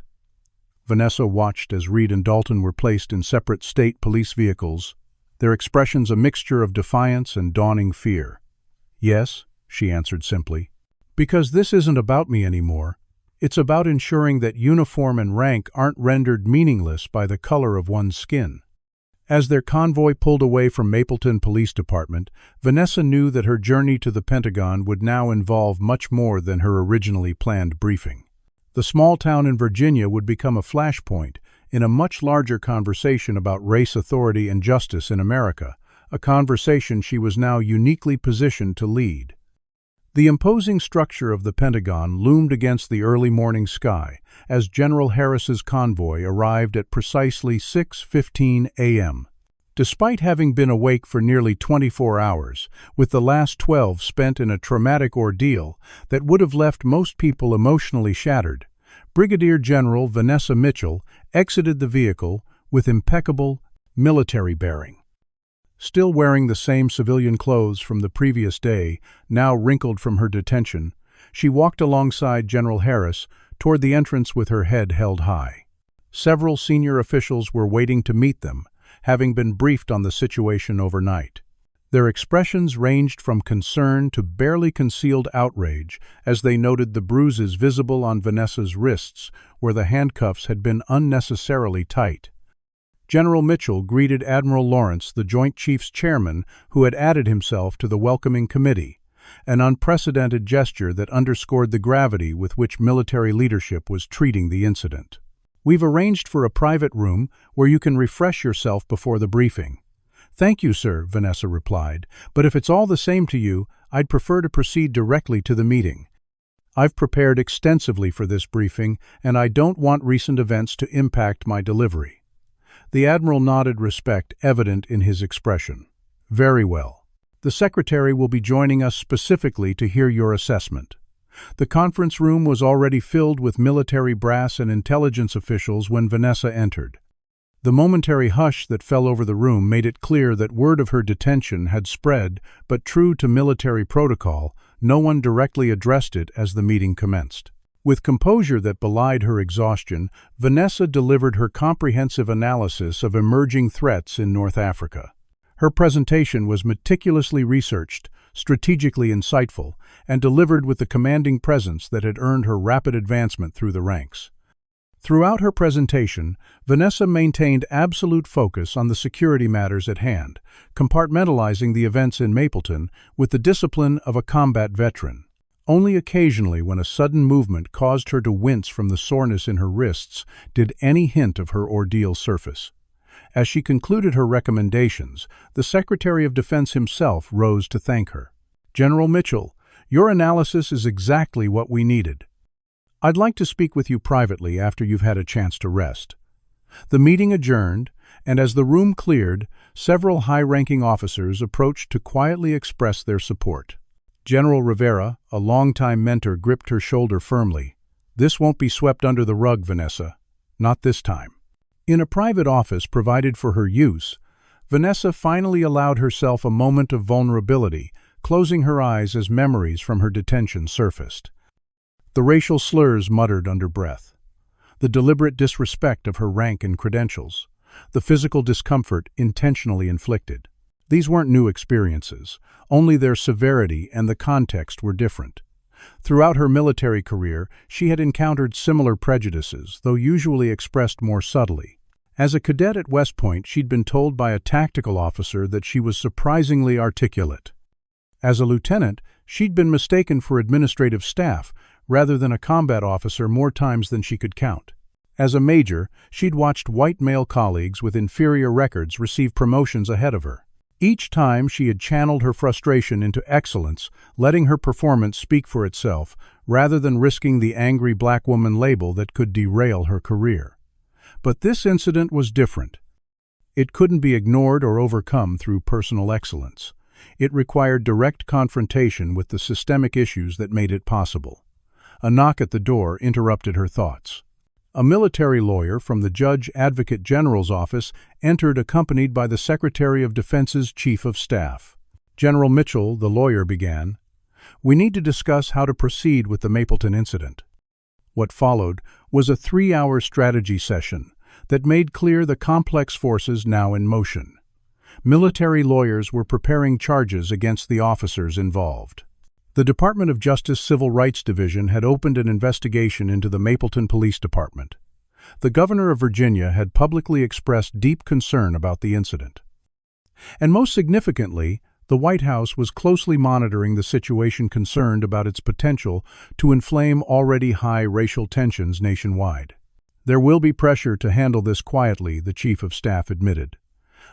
Vanessa watched as Reed and Dalton were placed in separate state police vehicles, their expressions a mixture of defiance and dawning fear. "Yes," she answered simply. "Because this isn't about me anymore. It's about ensuring that uniform and rank aren't rendered meaningless by the color of one's skin." As their convoy pulled away from Mapleton Police Department, Vanessa knew that her journey to the Pentagon would now involve much more than her originally planned briefing. The small town in Virginia would become a flashpoint in a much larger conversation about race, authority, and justice in America, a conversation she was now uniquely positioned to lead. The imposing structure of the Pentagon loomed against the early morning sky as General Harris's convoy arrived at precisely 6:15 a.m. Despite having been awake for nearly 24 hours, with the last 12 spent in a traumatic ordeal that would have left most people emotionally shattered, Brigadier General Vanessa Mitchell exited the vehicle with impeccable military bearing. Still wearing the same civilian clothes from the previous day, now wrinkled from her detention, she walked alongside General Harris toward the entrance with her head held high. Several senior officials were waiting to meet them, having been briefed on the situation overnight. Their expressions ranged from concern to barely concealed outrage as they noted the bruises visible on Vanessa's wrists where the handcuffs had been unnecessarily tight. General Mitchell greeted Admiral Lawrence, the Joint Chiefs Chairman, who had added himself to the welcoming committee, an unprecedented gesture that underscored the gravity with which military leadership was treating the incident. "We've arranged for a private room where you can refresh yourself before the briefing." "Thank you, sir," Vanessa replied, "but if it's all the same to you, I'd prefer to proceed directly to the meeting. I've prepared extensively for this briefing, and I don't want recent events to impact my delivery." The Admiral nodded, respect evident in his expression. "Very well. The Secretary will be joining us specifically to hear your assessment." The conference room was already filled with military brass and intelligence officials when Vanessa entered. The momentary hush that fell over the room made it clear that word of her detention had spread, but true to military protocol, no one directly addressed it as the meeting commenced. With composure that belied her exhaustion, Vanessa delivered her comprehensive analysis of emerging threats in North Africa. Her presentation was meticulously researched, strategically insightful, and delivered with the commanding presence that had earned her rapid advancement through the ranks. Throughout her presentation, Vanessa maintained absolute focus on the security matters at hand, compartmentalizing the events in Mapleton with the discipline of a combat veteran. Only occasionally, when a sudden movement caused her to wince from the soreness in her wrists, did any hint of her ordeal surface. As she concluded her recommendations, the Secretary of Defense himself rose to thank her. "General Mitchell, your analysis is exactly what we needed. I'd like to speak with you privately after you've had a chance to rest." The meeting adjourned, and as the room cleared, several high-ranking officers approached to quietly express their support. General Rivera, a longtime mentor, gripped her shoulder firmly. "This won't be swept under the rug, Vanessa. Not this time." In a private office provided for her use, Vanessa finally allowed herself a moment of vulnerability, closing her eyes as memories from her detention surfaced. The racial slurs muttered under breath, the deliberate disrespect of her rank and credentials, the physical discomfort intentionally inflicted. These weren't new experiences, only their severity and the context were different. Throughout her military career, she had encountered similar prejudices, though usually expressed more subtly. As a cadet at West Point, she'd been told by a tactical officer that she was surprisingly articulate. As a lieutenant, she'd been mistaken for administrative staff rather than a combat officer more times than she could count. As a major, she'd watched white male colleagues with inferior records receive promotions ahead of her. Each time she had channeled her frustration into excellence, letting her performance speak for itself, rather than risking the angry black woman label that could derail her career. But this incident was different. It couldn't be ignored or overcome through personal excellence. It required direct confrontation with the systemic issues that made it possible. A knock at the door interrupted her thoughts. A military lawyer from the Judge Advocate General's office entered accompanied by the Secretary of Defense's Chief of Staff. "General Mitchell," the lawyer began, "we need to discuss how to proceed with the Mapleton incident." What followed was a 3-hour strategy session that made clear the complex forces now in motion. Military lawyers were preparing charges against the officers involved. The Department of Justice Civil Rights Division had opened an investigation into the Mapleton Police Department. The governor of Virginia had publicly expressed deep concern about the incident. And most significantly, the White House was closely monitoring the situation, concerned about its potential to inflame already high racial tensions nationwide. "There will be pressure to handle this quietly," the Chief of Staff admitted.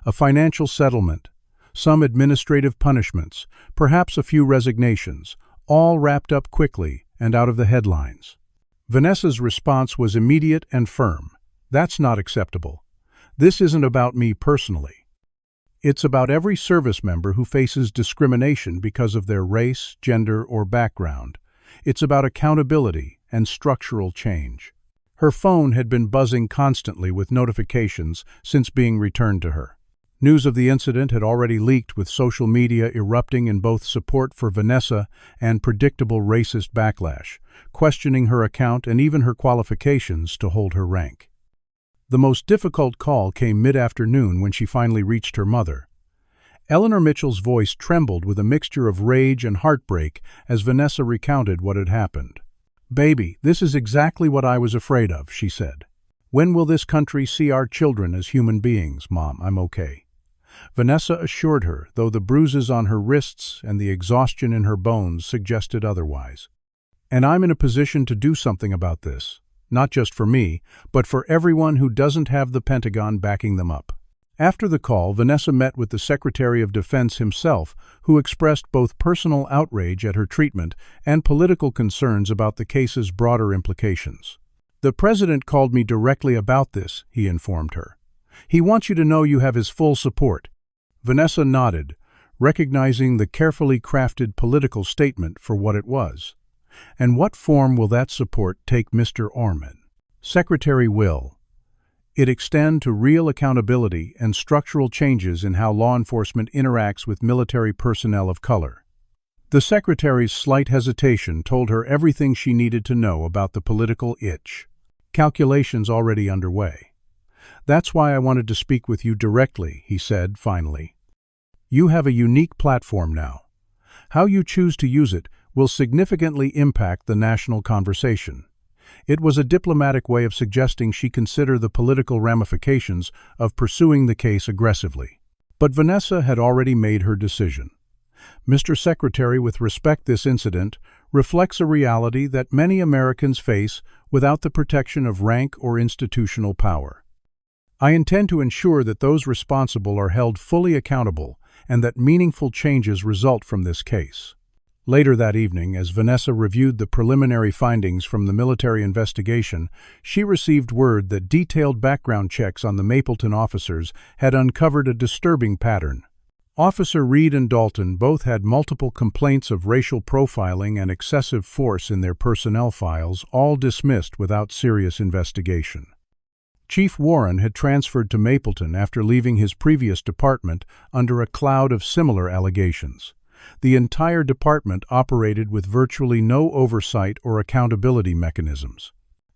"A financial settlement, some administrative punishments, perhaps a few resignations, all wrapped up quickly and out of the headlines." Vanessa's response was immediate and firm. "That's not acceptable. This isn't about me personally. It's about every service member who faces discrimination because of their race, gender, or background. It's about accountability and structural change. Her phone had been buzzing constantly with notifications since being returned to her. News of the incident had already leaked, with social media erupting in both support for Vanessa and predictable racist backlash, questioning her account and even her qualifications to hold her rank. The most difficult call came mid-afternoon when she finally reached her mother. Eleanor Mitchell's voice trembled with a mixture of rage and heartbreak as Vanessa recounted what had happened. "Baby, this is exactly what I was afraid of," she said. "When will this country see our children as human beings, Mom? I'm okay." Vanessa assured her, though the bruises on her wrists and the exhaustion in her bones suggested otherwise. "And I'm in a position to do something about this, not just for me, but for everyone who doesn't have the Pentagon backing them up." After the call, Vanessa met with the Secretary of Defense himself, who expressed both personal outrage at her treatment and political concerns about the case's broader implications. "The President called me directly about this," he informed her. "He wants you to know you have his full support." Vanessa nodded, recognizing the carefully crafted political statement for what it was. "And what form will that support take, Mr. Orman?" "Secretary will it extend to real accountability and structural changes in how law enforcement interacts with military personnel of color." The Secretary's slight hesitation told her everything she needed to know about the political itch. "Calculations already underway. That's why I wanted to speak with you directly," he said finally. "You have a unique platform now. How you choose to use it will significantly impact the national conversation." It was a diplomatic way of suggesting she consider the political ramifications of pursuing the case aggressively. But Vanessa had already made her decision. "Mr. Secretary, with respect, this incident reflects a reality that many Americans face without the protection of rank or institutional power. I intend to ensure that those responsible are held fully accountable and that meaningful changes result from this case." Later that evening, as Vanessa reviewed the preliminary findings from the military investigation, she received word that detailed background checks on the Mapleton officers had uncovered a disturbing pattern. Officer Reed and Dalton both had multiple complaints of racial profiling and excessive force in their personnel files, all dismissed without serious investigation. Chief Warren had transferred to Mapleton after leaving his previous department under a cloud of similar allegations. The entire department operated with virtually no oversight or accountability mechanisms.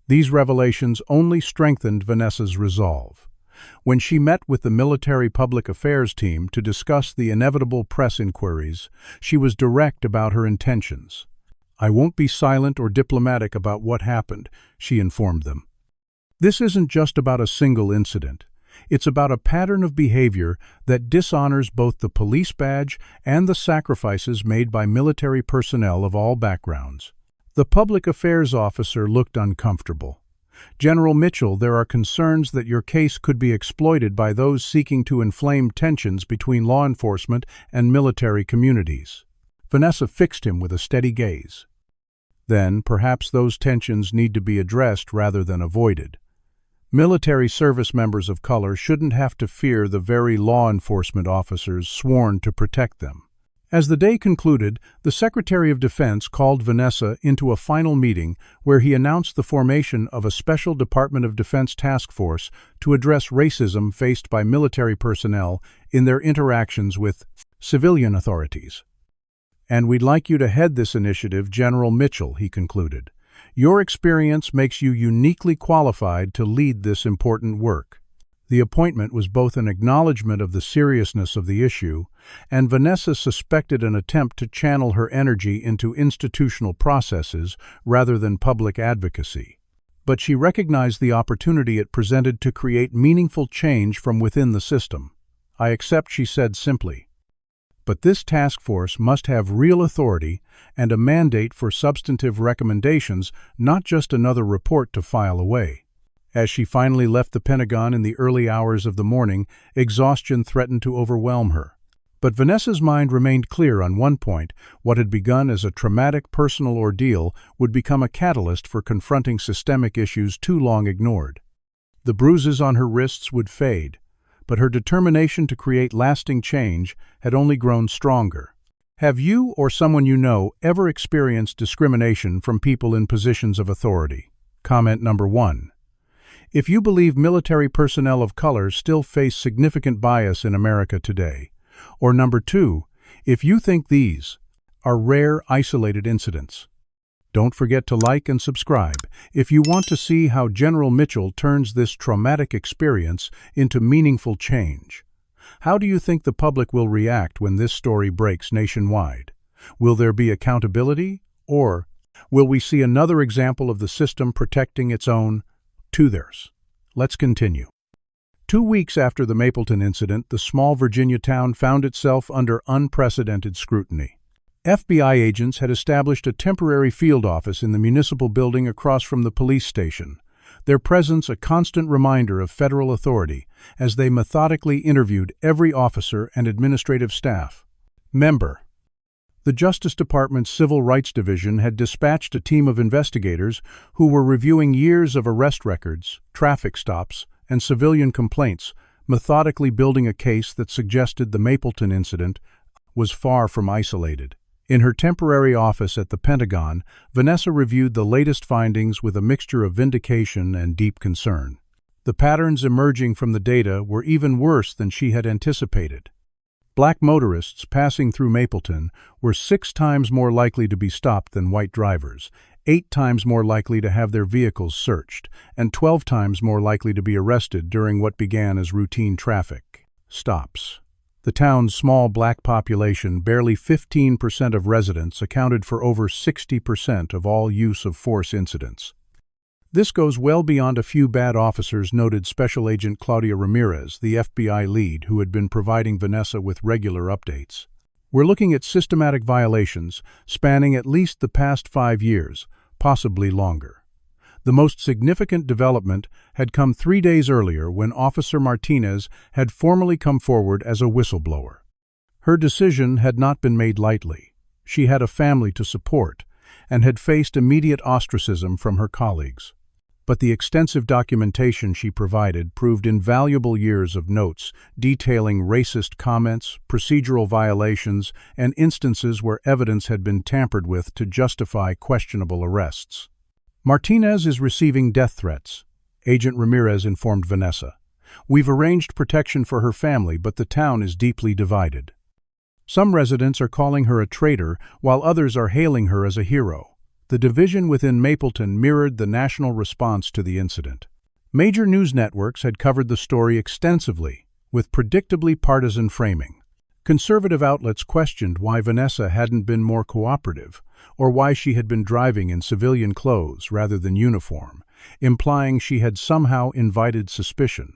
These revelations only strengthened Vanessa's resolve. When she met with the military public affairs team to discuss the inevitable press inquiries, she was direct about her intentions. "I won't be silent or diplomatic about what happened," she informed them. "This isn't just about a single incident. It's about a pattern of behavior that dishonors both the police badge and the sacrifices made by military personnel of all backgrounds." The public affairs officer looked uncomfortable. "General Mitchell, there are concerns that your case could be exploited by those seeking to inflame tensions between law enforcement and military communities." Vanessa fixed him with a steady gaze. "Then, perhaps those tensions need to be addressed rather than avoided. Military service members of color shouldn't have to fear the very law enforcement officers sworn to protect them." As the day concluded, the Secretary of Defense called Vanessa into a final meeting where he announced the formation of a special Department of Defense task force to address racism faced by military personnel in their interactions with civilian authorities. "And we'd like you to head this initiative, General Mitchell," he concluded. "Your experience makes you uniquely qualified to lead this important work." The appointment was both an acknowledgement of the seriousness of the issue, and Vanessa suspected an attempt to channel her energy into institutional processes rather than public advocacy. But she recognized the opportunity it presented to create meaningful change from within the system. "I accept," she said simply. "But this task force must have real authority and a mandate for substantive recommendations, not just another report to file away." As she finally left the Pentagon in the early hours of the morning, exhaustion threatened to overwhelm her. But Vanessa's mind remained clear on one point: what had begun as a traumatic personal ordeal would become a catalyst for confronting systemic issues too long ignored. The bruises on her wrists would fade, but her determination to create lasting change had only grown stronger. Have you or someone you know ever experienced discrimination from people in positions of authority? Comment number 1. If you believe military personnel of color still face significant bias in America today. Or number 2, if you think these are rare, isolated incidents. Don't forget to like and subscribe if you want to see how General Mitchell turns this traumatic experience into meaningful change. How do you think the public will react when this story breaks nationwide? Will there be accountability, or will we see another example of the system protecting its own to theirs? Let's continue. 2 weeks after the Mapleton incident, the small Virginia town found itself under unprecedented scrutiny. FBI agents had established a temporary field office in the municipal building across from the police station, their presence a constant reminder of federal authority as they methodically interviewed every officer and administrative staff member. The Justice Department's Civil Rights Division had dispatched a team of investigators who were reviewing years of arrest records, traffic stops, and civilian complaints, methodically building a case that suggested the Mapleton incident was far from isolated. In her temporary office at the Pentagon, Vanessa reviewed the latest findings with a mixture of vindication and deep concern. The patterns emerging from the data were even worse than she had anticipated. Black motorists passing through Mapleton were 6 times more likely to be stopped than white drivers, 8 times more likely to have their vehicles searched, and 12 times more likely to be arrested during what began as routine traffic stops. The town's small black population, barely 15% of residents, accounted for over 60% of all use of force incidents. This goes well beyond a few bad officers, noted Special Agent Claudia Ramirez, the FBI lead who had been providing Vanessa with regular updates. We're looking at systematic violations spanning at least the past 5 years, possibly longer. The most significant development had come 3 days earlier when Officer Martinez had formally come forward as a whistleblower. Her decision had not been made lightly. She had a family to support and had faced immediate ostracism from her colleagues. But the extensive documentation she provided proved invaluable. Years of notes detailing racist comments, procedural violations, and instances where evidence had been tampered with to justify questionable arrests. Martinez is receiving death threats, Agent Ramirez informed Vanessa. We've arranged protection for her family, but the town is deeply divided. Some residents are calling her a traitor, while others are hailing her as a hero. The division within Mapleton mirrored the national response to the incident. Major news networks had covered the story extensively, with predictably partisan framing. Conservative outlets questioned why Vanessa hadn't been more cooperative, or why she had been driving in civilian clothes rather than uniform, implying she had somehow invited suspicion.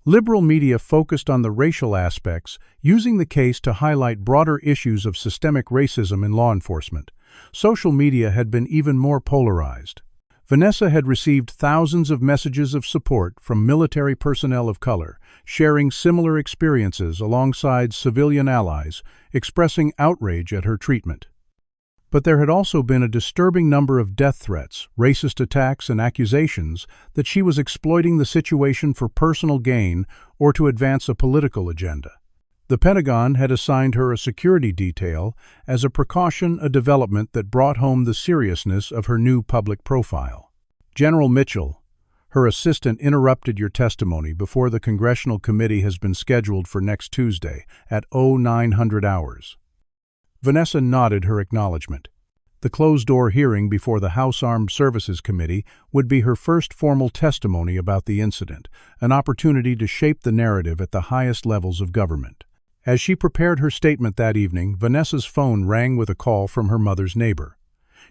Liberal media focused on the racial aspects, using the case to highlight broader issues of systemic racism in law enforcement. Social media had been even more polarized. Vanessa had received thousands of messages of support from military personnel of color, sharing similar experiences alongside civilian allies, expressing outrage at her treatment. But there had also been a disturbing number of death threats, racist attacks, and accusations that she was exploiting the situation for personal gain or to advance a political agenda. The Pentagon had assigned her a security detail as a precaution, a development that brought home the seriousness of her new public profile. General Mitchell, her assistant, interrupted your testimony before the congressional committee has been scheduled for next Tuesday at 0900 hours. Vanessa nodded her acknowledgement. The closed-door hearing before the House Armed Services Committee would be her first formal testimony about the incident, an opportunity to shape the narrative at the highest levels of government. As she prepared her statement that evening, Vanessa's phone rang with a call from her mother's neighbor.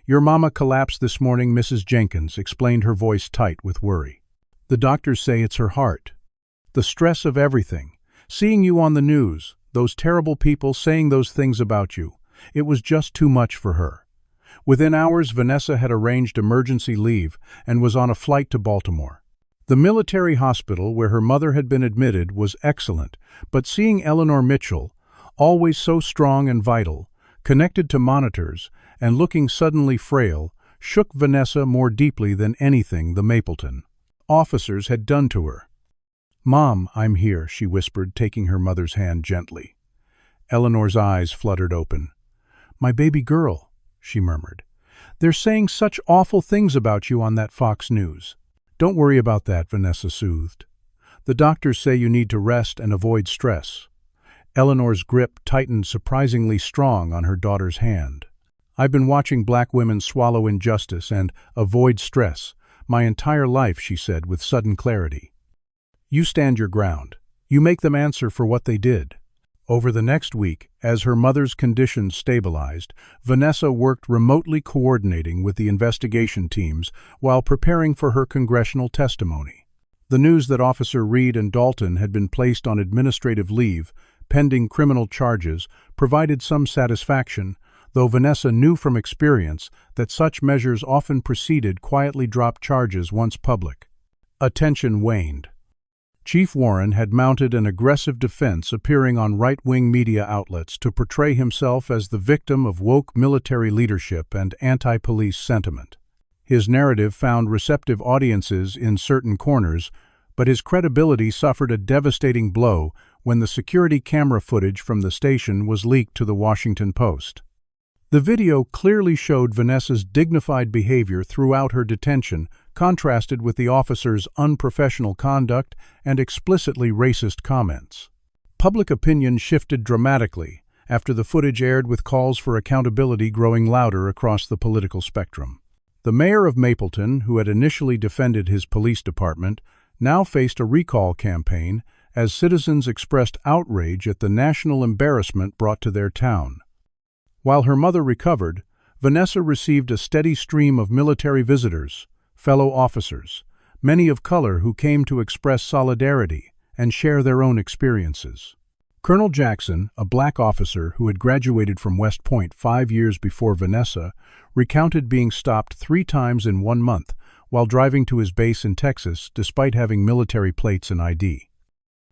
"Your mama collapsed this morning," Mrs. Jenkins explained, her voice tight with worry. "The doctors say it's her heart. The stress of everything, seeing you on the news, those terrible people saying those things about you, it was just too much for her." Within hours, Vanessa had arranged emergency leave and was on a flight to Baltimore. The military hospital where her mother had been admitted was excellent, but seeing Eleanor Mitchell, always so strong and vital, connected to monitors, and looking suddenly frail, shook Vanessa more deeply than anything the Mapleton officers had done to her. "Mom, I'm here," she whispered, taking her mother's hand gently. Eleanor's eyes fluttered open. "My baby girl," she murmured. "They're saying such awful things about you on that Fox News." "Don't worry about that," Vanessa soothed. "The doctors say you need to rest and avoid stress." Eleanor's grip tightened surprisingly strong on her daughter's hand. "I've been watching black women swallow injustice and avoid stress my entire life," she said with sudden clarity. "You stand your ground. You make them answer for what they did." Over the next week, as her mother's condition stabilized, Vanessa worked remotely coordinating with the investigation teams while preparing for her congressional testimony. The news that Officer Reed and Dalton had been placed on administrative leave, pending criminal charges, provided some satisfaction, though Vanessa knew from experience that such measures often preceded quietly dropped charges once public. Attention waned. Chief Warren had mounted an aggressive defense, appearing on right-wing media outlets to portray himself as the victim of woke military leadership and anti-police sentiment. His narrative found receptive audiences in certain corners, but his credibility suffered a devastating blow when the security camera footage from the station was leaked to the Washington Post. The video clearly showed Vanessa's dignified behavior throughout her detention, contrasted with the officer's unprofessional conduct and explicitly racist comments. Public opinion shifted dramatically after the footage aired, with calls for accountability growing louder across the political spectrum. The mayor of Mapleton, who had initially defended his police department, now faced a recall campaign as citizens expressed outrage at the national embarrassment brought to their town. While her mother recovered, Vanessa received a steady stream of military visitors, fellow officers, many of color who came to express solidarity and share their own experiences. Colonel Jackson, a black officer who had graduated from West Point 5 years before Vanessa, recounted being stopped 3 times in 1 month while driving to his base in Texas despite having military plates and ID.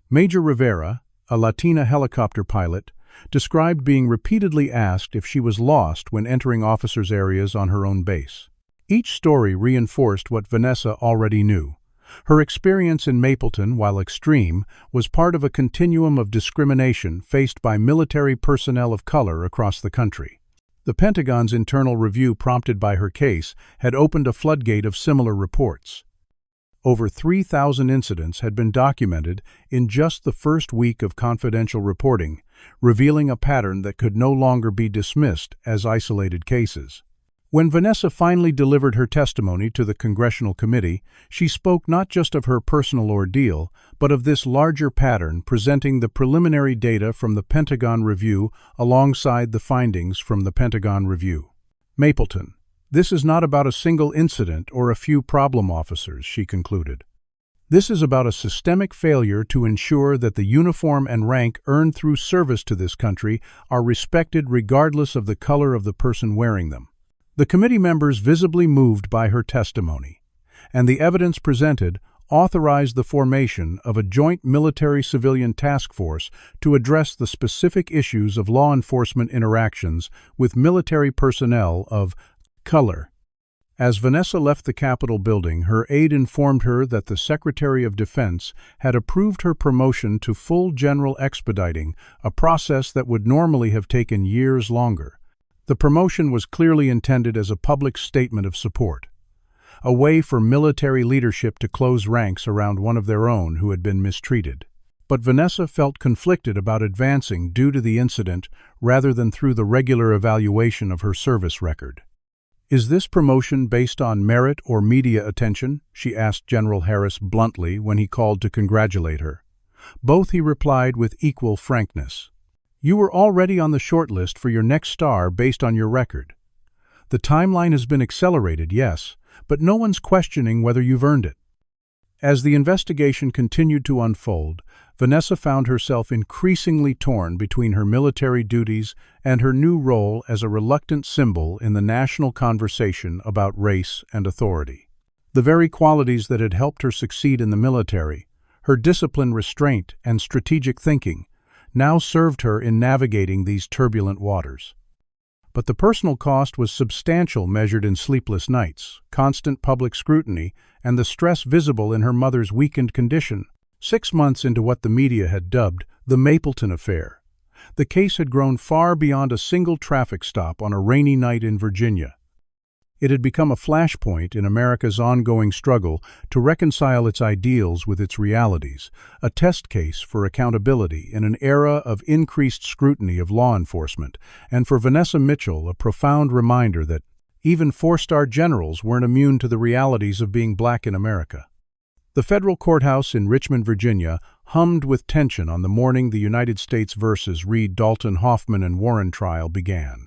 Major Rivera, a Latina helicopter pilot, described being repeatedly asked if she was lost when entering officers' areas on her own base. Each story reinforced what Vanessa already knew. Her experience in Mapleton, while extreme, was part of a continuum of discrimination faced by military personnel of color across the country. The Pentagon's internal review prompted by her case had opened a floodgate of similar reports. Over 3,000 incidents had been documented in just the first week of confidential reporting, revealing a pattern that could no longer be dismissed as isolated cases. When Vanessa finally delivered her testimony to the Congressional Committee, she spoke not just of her personal ordeal, but of this larger pattern, presenting the preliminary data from the Pentagon Review alongside the findings from the Pentagon Review. Mapleton. This is not about a single incident or a few problem officers, she concluded. This is about a systemic failure to ensure that the uniform and rank earned through service to this country are respected regardless of the color of the person wearing them. The committee members, visibly moved by her testimony, and the evidence presented, authorized the formation of a joint military-civilian task force to address the specific issues of law enforcement interactions with military personnel of color. As Vanessa left the Capitol building, her aide informed her that the Secretary of Defense had approved her promotion to full general, expediting a process that would normally have taken years longer. The promotion was clearly intended as a public statement of support, a way for military leadership to close ranks around one of their own who had been mistreated. But Vanessa felt conflicted about advancing due to the incident rather than through the regular evaluation of her service record. "Is this promotion based on merit or media attention?" she asked General Harris bluntly when he called to congratulate her. "Both," he replied with equal frankness. "You were already on the short list for your next star based on your record. The timeline has been accelerated, yes, but no one's questioning whether you've earned it." As the investigation continued to unfold, Vanessa found herself increasingly torn between her military duties and her new role as a reluctant symbol in the national conversation about race and authority. The very qualities that had helped her succeed in the military, her discipline, restraint, and strategic thinking, now served her in navigating these turbulent waters. But the personal cost was substantial, measured in sleepless nights, constant public scrutiny, and the stress visible in her mother's weakened condition. 6 months into what the media had dubbed the Mapleton Affair, the case had grown far beyond a single traffic stop on a rainy night in Virginia. It had become a flashpoint in America's ongoing struggle to reconcile its ideals with its realities, a test case for accountability in an era of increased scrutiny of law enforcement, and for Vanessa Mitchell, a profound reminder that even four-star generals weren't immune to the realities of being black in America. The federal courthouse in Richmond, Virginia, hummed with tension on the morning the United States versus Reed, Dalton, Hoffman, and Warren trial began.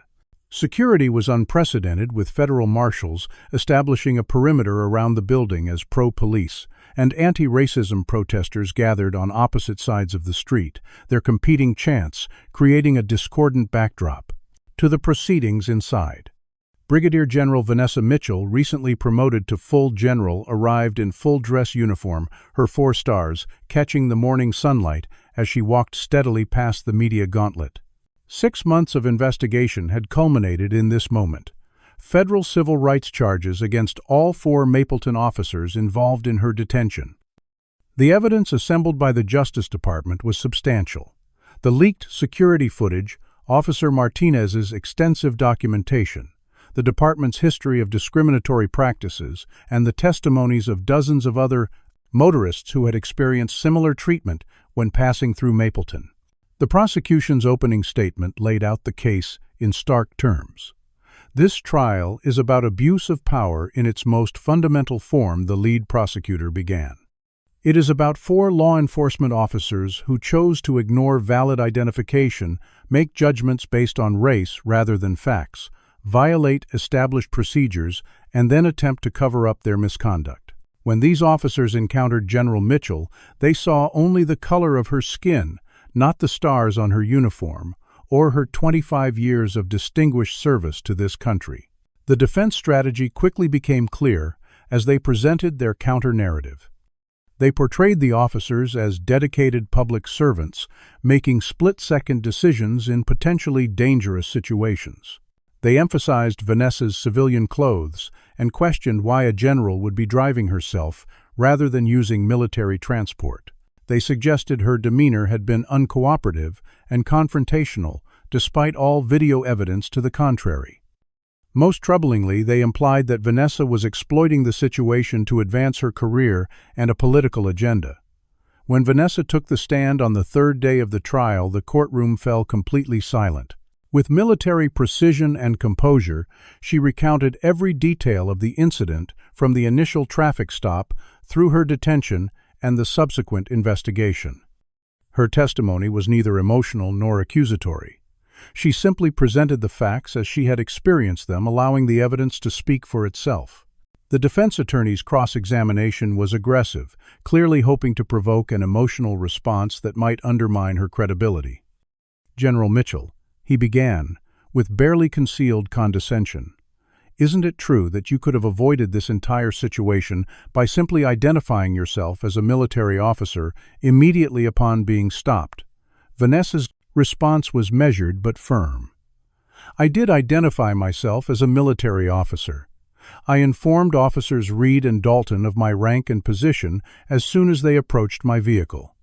Security was unprecedented, with federal marshals establishing a perimeter around the building as pro-police, and anti-racism protesters gathered on opposite sides of the street, their competing chants creating a discordant backdrop to the proceedings inside. Brigadier General Vanessa Mitchell, recently promoted to full general, arrived in full-dress uniform, her 4 stars catching the morning sunlight as she walked steadily past the media gauntlet. 6 months of investigation had culminated in this moment. Federal civil rights charges against all 4 Mapleton officers involved in her detention. The evidence assembled by the Justice Department was substantial. The leaked security footage, Officer Martinez's extensive documentation, the department's history of discriminatory practices, and the testimonies of dozens of other motorists who had experienced similar treatment when passing through Mapleton. The prosecution's opening statement laid out the case in stark terms. This trial is about abuse of power in its most fundamental form, the lead prosecutor began. It is about 4 law enforcement officers who chose to ignore valid identification, make judgments based on race rather than facts, violate established procedures, and then attempt to cover up their misconduct. When these officers encountered General Mitchell, they saw only the color of her skin, not the stars on her uniform, or her 25 years of distinguished service to this country. The defense strategy quickly became clear as they presented their counter-narrative. They portrayed the officers as dedicated public servants, making split-second decisions in potentially dangerous situations. They emphasized Vanessa's civilian clothes and questioned why a general would be driving herself rather than using military transport. They suggested her demeanor had been uncooperative and confrontational, despite all video evidence to the contrary. Most troublingly, they implied that Vanessa was exploiting the situation to advance her career and a political agenda. When Vanessa took the stand on the 3rd day of the trial, the courtroom fell completely silent. With military precision and composure, she recounted every detail of the incident, from the initial traffic stop through her detention and the subsequent investigation. Her testimony was neither emotional nor accusatory. She simply presented the facts as she had experienced them, allowing the evidence to speak for itself. The defense attorney's cross-examination was aggressive, clearly hoping to provoke an emotional response that might undermine her credibility. "General Mitchell," he began, with barely concealed condescension, "isn't it true that you could have avoided this entire situation by simply identifying yourself as a military officer immediately upon being stopped?" Vanessa's response was measured but firm. "I did identify myself as a military officer. I informed Officers Reed and Dalton of my rank and position as soon as they approached my vehicle.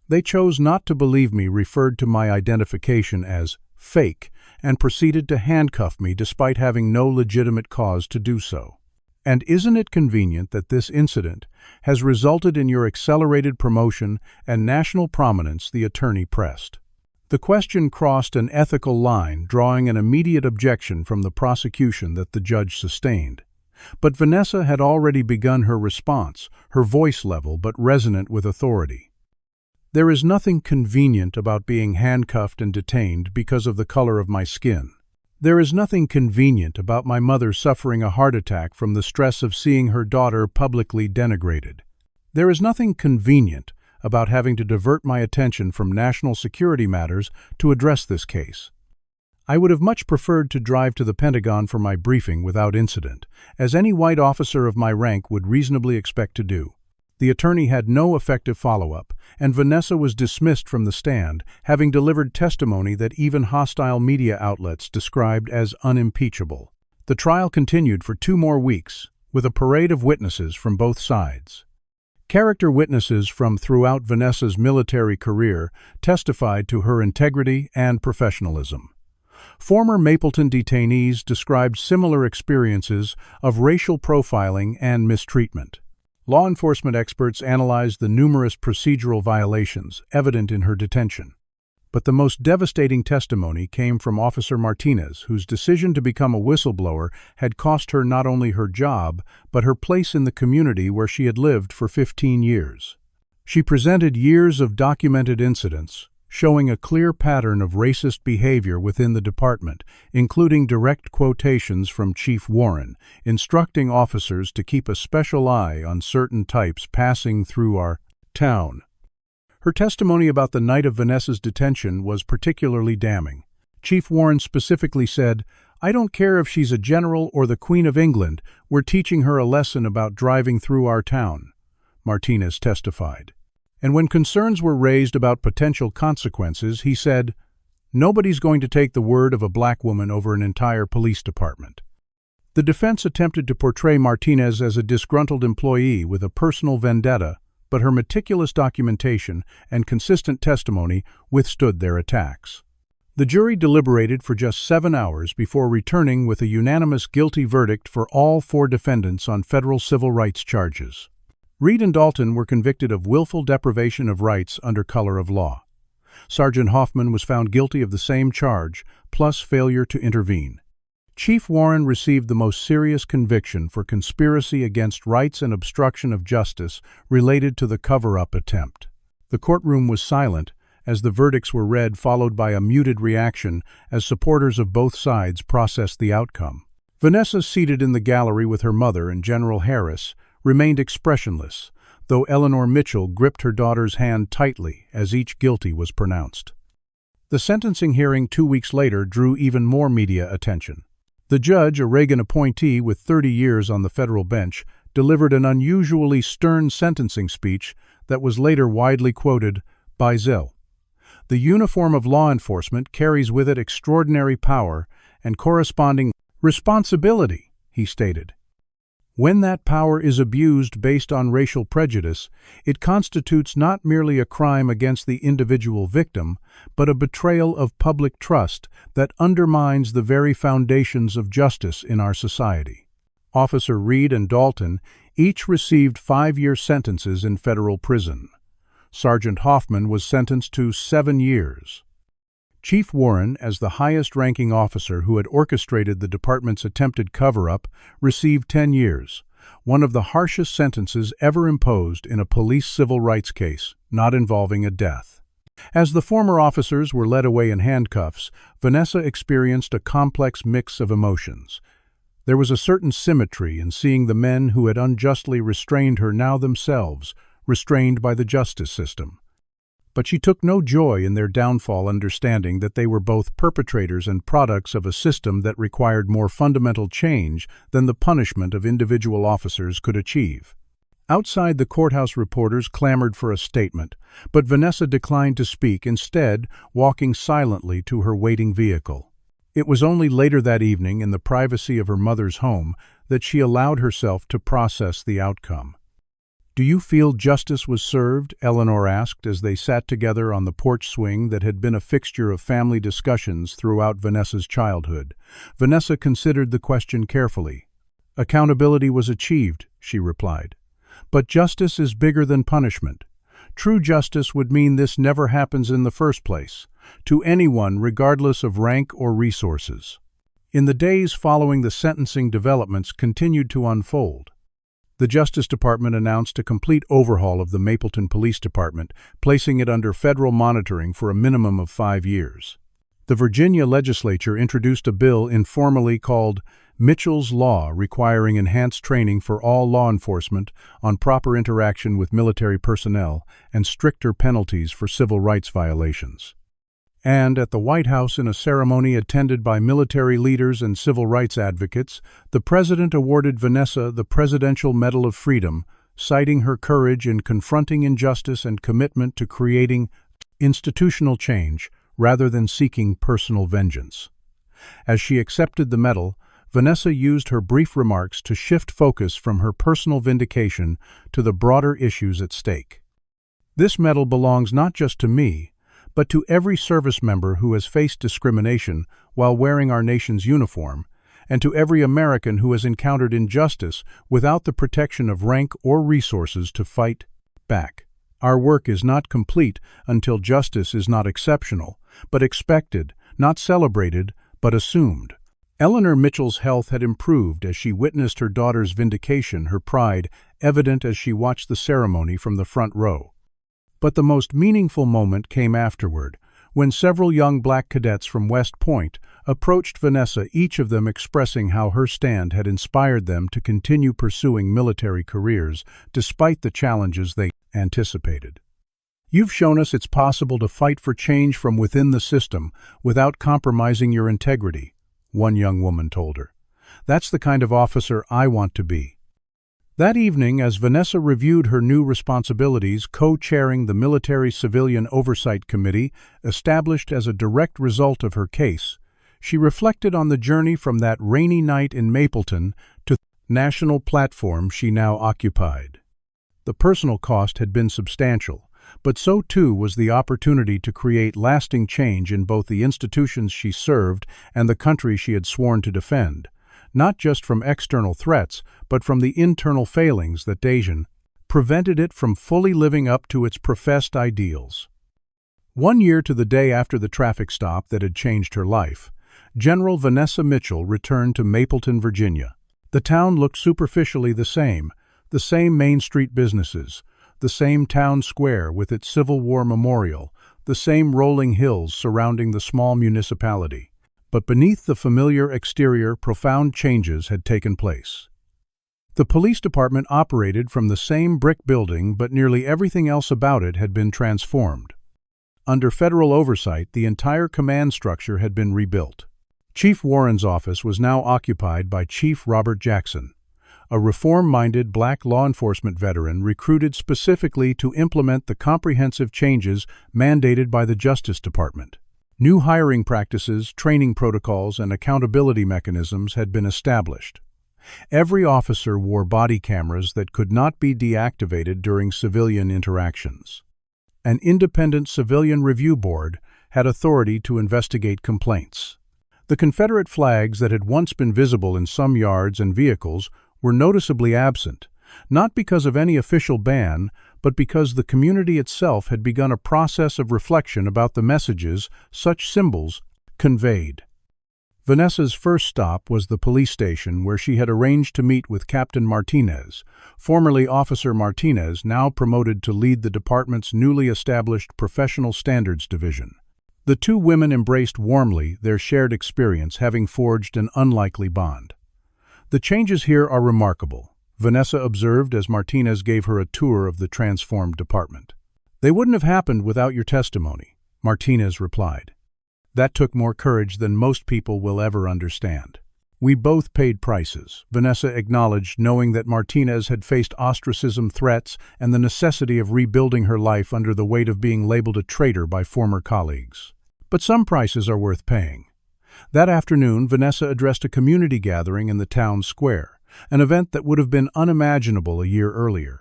They chose not to believe me, referred to my identification as fake, and proceeded to handcuff me despite having no legitimate cause to do so. And isn't it convenient that this incident has resulted in your accelerated promotion and national prominence?" the attorney pressed. The question crossed an ethical line, drawing an immediate objection from the prosecution that the judge sustained. But Vanessa had already begun her response, her voice level but resonant with authority. "There is nothing convenient about being handcuffed and detained because of the color of my skin. There is nothing convenient about my mother suffering a heart attack from the stress of seeing her daughter publicly denigrated. There is nothing convenient about having to divert my attention from national security matters to address this case. I would have much preferred to drive to the Pentagon for my briefing without incident, as any white officer of my rank would reasonably expect to do." The attorney had no effective follow-up, and Vanessa was dismissed from the stand, having delivered testimony that even hostile media outlets described as unimpeachable. The trial continued for 2 more weeks, with a parade of witnesses from both sides. Character witnesses from throughout Vanessa's military career testified to her integrity and professionalism. Former Mapleton detainees described similar experiences of racial profiling and mistreatment. Law enforcement experts analyzed the numerous procedural violations evident in her detention. But the most devastating testimony came from Officer Martinez, whose decision to become a whistleblower had cost her not only her job, but her place in the community where she had lived for 15 years. She presented years of documented incidents, showing a clear pattern of racist behavior within the department, including direct quotations from Chief Warren, instructing officers to keep a special eye on certain types passing through our town. Her testimony about the night of Vanessa's detention was particularly damning. Chief Warren specifically said, "I don't care if she's a general or the Queen of England, we're teaching her a lesson about driving through our town," Martinez testified. And when concerns were raised about potential consequences, he said, "Nobody's going to take the word of a black woman over an entire police department." The defense attempted to portray Martinez as a disgruntled employee with a personal vendetta, but her meticulous documentation and consistent testimony withstood their attacks. The jury deliberated for just 7 hours before returning with a unanimous guilty verdict for all 4 defendants on federal civil rights charges. Reed and Dalton were convicted of willful deprivation of rights under color of law. Sergeant Hoffman was found guilty of the same charge, plus failure to intervene. Chief Warren received the most serious conviction for conspiracy against rights and obstruction of justice related to the cover-up attempt. The courtroom was silent as the verdicts were read, followed by a muted reaction as supporters of both sides processed the outcome. Vanessa, seated in the gallery with her mother and General Harris, remained expressionless, though Eleanor Mitchell gripped her daughter's hand tightly as each guilty was pronounced. The sentencing hearing 2 weeks later drew even more media attention. The judge, a Reagan appointee with 30 years on the federal bench, delivered an unusually stern sentencing speech that was later widely quoted by Zell. "The uniform of law enforcement carries with it extraordinary power and corresponding responsibility," he stated. "When that power is abused based on racial prejudice, it constitutes not merely a crime against the individual victim, but a betrayal of public trust that undermines the very foundations of justice in our society." Officer Reed and Dalton each received 5-year sentences in federal prison. Sergeant Hoffman was sentenced to 7 years. Chief Warren, as the highest-ranking officer who had orchestrated the department's attempted cover-up, received 10 years, one of the harshest sentences ever imposed in a police civil rights case, not involving a death. As the former officers were led away in handcuffs, Vanessa experienced a complex mix of emotions. There was a certain symmetry in seeing the men who had unjustly restrained her now themselves restrained by the justice system. But she took no joy in their downfall, understanding that they were both perpetrators and products of a system that required more fundamental change than the punishment of individual officers could achieve. Outside the courthouse, reporters clamored for a statement, but Vanessa declined to speak, instead walking silently to her waiting vehicle. It was only later that evening, in the privacy of her mother's home, that she allowed herself to process the outcome. "Do you feel justice was served?" Eleanor asked as they sat together on the porch swing that had been a fixture of family discussions throughout Vanessa's childhood. Vanessa considered the question carefully. "Accountability was achieved," she replied. "But justice is bigger than punishment. True justice would mean this never happens in the first place, to anyone regardless of rank or resources." In the days following, the sentencing developments continued to unfold. The Justice Department announced a complete overhaul of the Mapleton Police Department, placing it under federal monitoring for a minimum of 5 years. The Virginia legislature introduced a bill informally called Mitchell's Law, requiring enhanced training for all law enforcement on proper interaction with military personnel and stricter penalties for civil rights violations. And at the White House, in a ceremony attended by military leaders and civil rights advocates, the President awarded Vanessa the Presidential Medal of Freedom, citing her courage in confronting injustice and commitment to creating institutional change rather than seeking personal vengeance. As she accepted the medal, Vanessa used her brief remarks to shift focus from her personal vindication to the broader issues at stake. This medal belongs not just to me, but to every service member who has faced discrimination while wearing our nation's uniform, and to every American who has encountered injustice without the protection of rank or resources to fight back. Our work is not complete until justice is not exceptional, but expected, not celebrated, but assumed. Eleanor Mitchell's health had improved as she witnessed her daughter's vindication, her pride evident as she watched the ceremony from the front row. But the most meaningful moment came afterward, when several young black cadets from West Point approached Vanessa, each of them expressing how her stand had inspired them to continue pursuing military careers despite the challenges they anticipated. "You've shown us it's possible to fight for change from within the system without compromising your integrity," one young woman told her. "That's the kind of officer I want to be." That evening, as Vanessa reviewed her new responsibilities, co-chairing the Military Civilian Oversight Committee established as a direct result of her case, she reflected on the journey from that rainy night in Mapleton to the national platform she now occupied. The personal cost had been substantial, but so too was the opportunity to create lasting change in both the institutions she served and the country she had sworn to defend, not just from external threats, but from the internal failings that prevented it from fully living up to its professed ideals. 1 year to the day after the traffic stop that had changed her life, General Vanessa Mitchell returned to Mapleton, Virginia. The town looked superficially the same Main Street businesses, the same town square with its Civil War memorial, the same rolling hills surrounding the small municipality. But beneath the familiar exterior, profound changes had taken place. The police department operated from the same brick building, but nearly everything else about it had been transformed. Under federal oversight, the entire command structure had been rebuilt. Chief Warren's office was now occupied by Chief Robert Jackson, a reform-minded black law enforcement veteran recruited specifically to implement the comprehensive changes mandated by the Justice Department. New hiring practices, training protocols, and accountability mechanisms had been established. Every officer wore body cameras that could not be deactivated during civilian interactions. An independent civilian review board had authority to investigate complaints. The Confederate flags that had once been visible in some yards and vehicles were noticeably absent, not because of any official ban, but because the community itself had begun a process of reflection about the messages such symbols conveyed. Vanessa's first stop was the police station, where she had arranged to meet with Captain Martinez, formerly Officer Martinez, now promoted to lead the department's newly established Professional Standards Division. The two women embraced warmly, their shared experience having forged an unlikely bond. "The changes here are remarkable," Vanessa observed as Martinez gave her a tour of the transformed department. "They wouldn't have happened without your testimony," Martinez replied. "That took more courage than most people will ever understand." "We both paid prices," Vanessa acknowledged, knowing that Martinez had faced ostracism, threats, and the necessity of rebuilding her life under the weight of being labeled a traitor by former colleagues. "But some prices are worth paying." That afternoon, Vanessa addressed a community gathering in the town square, an event that would have been unimaginable a year earlier.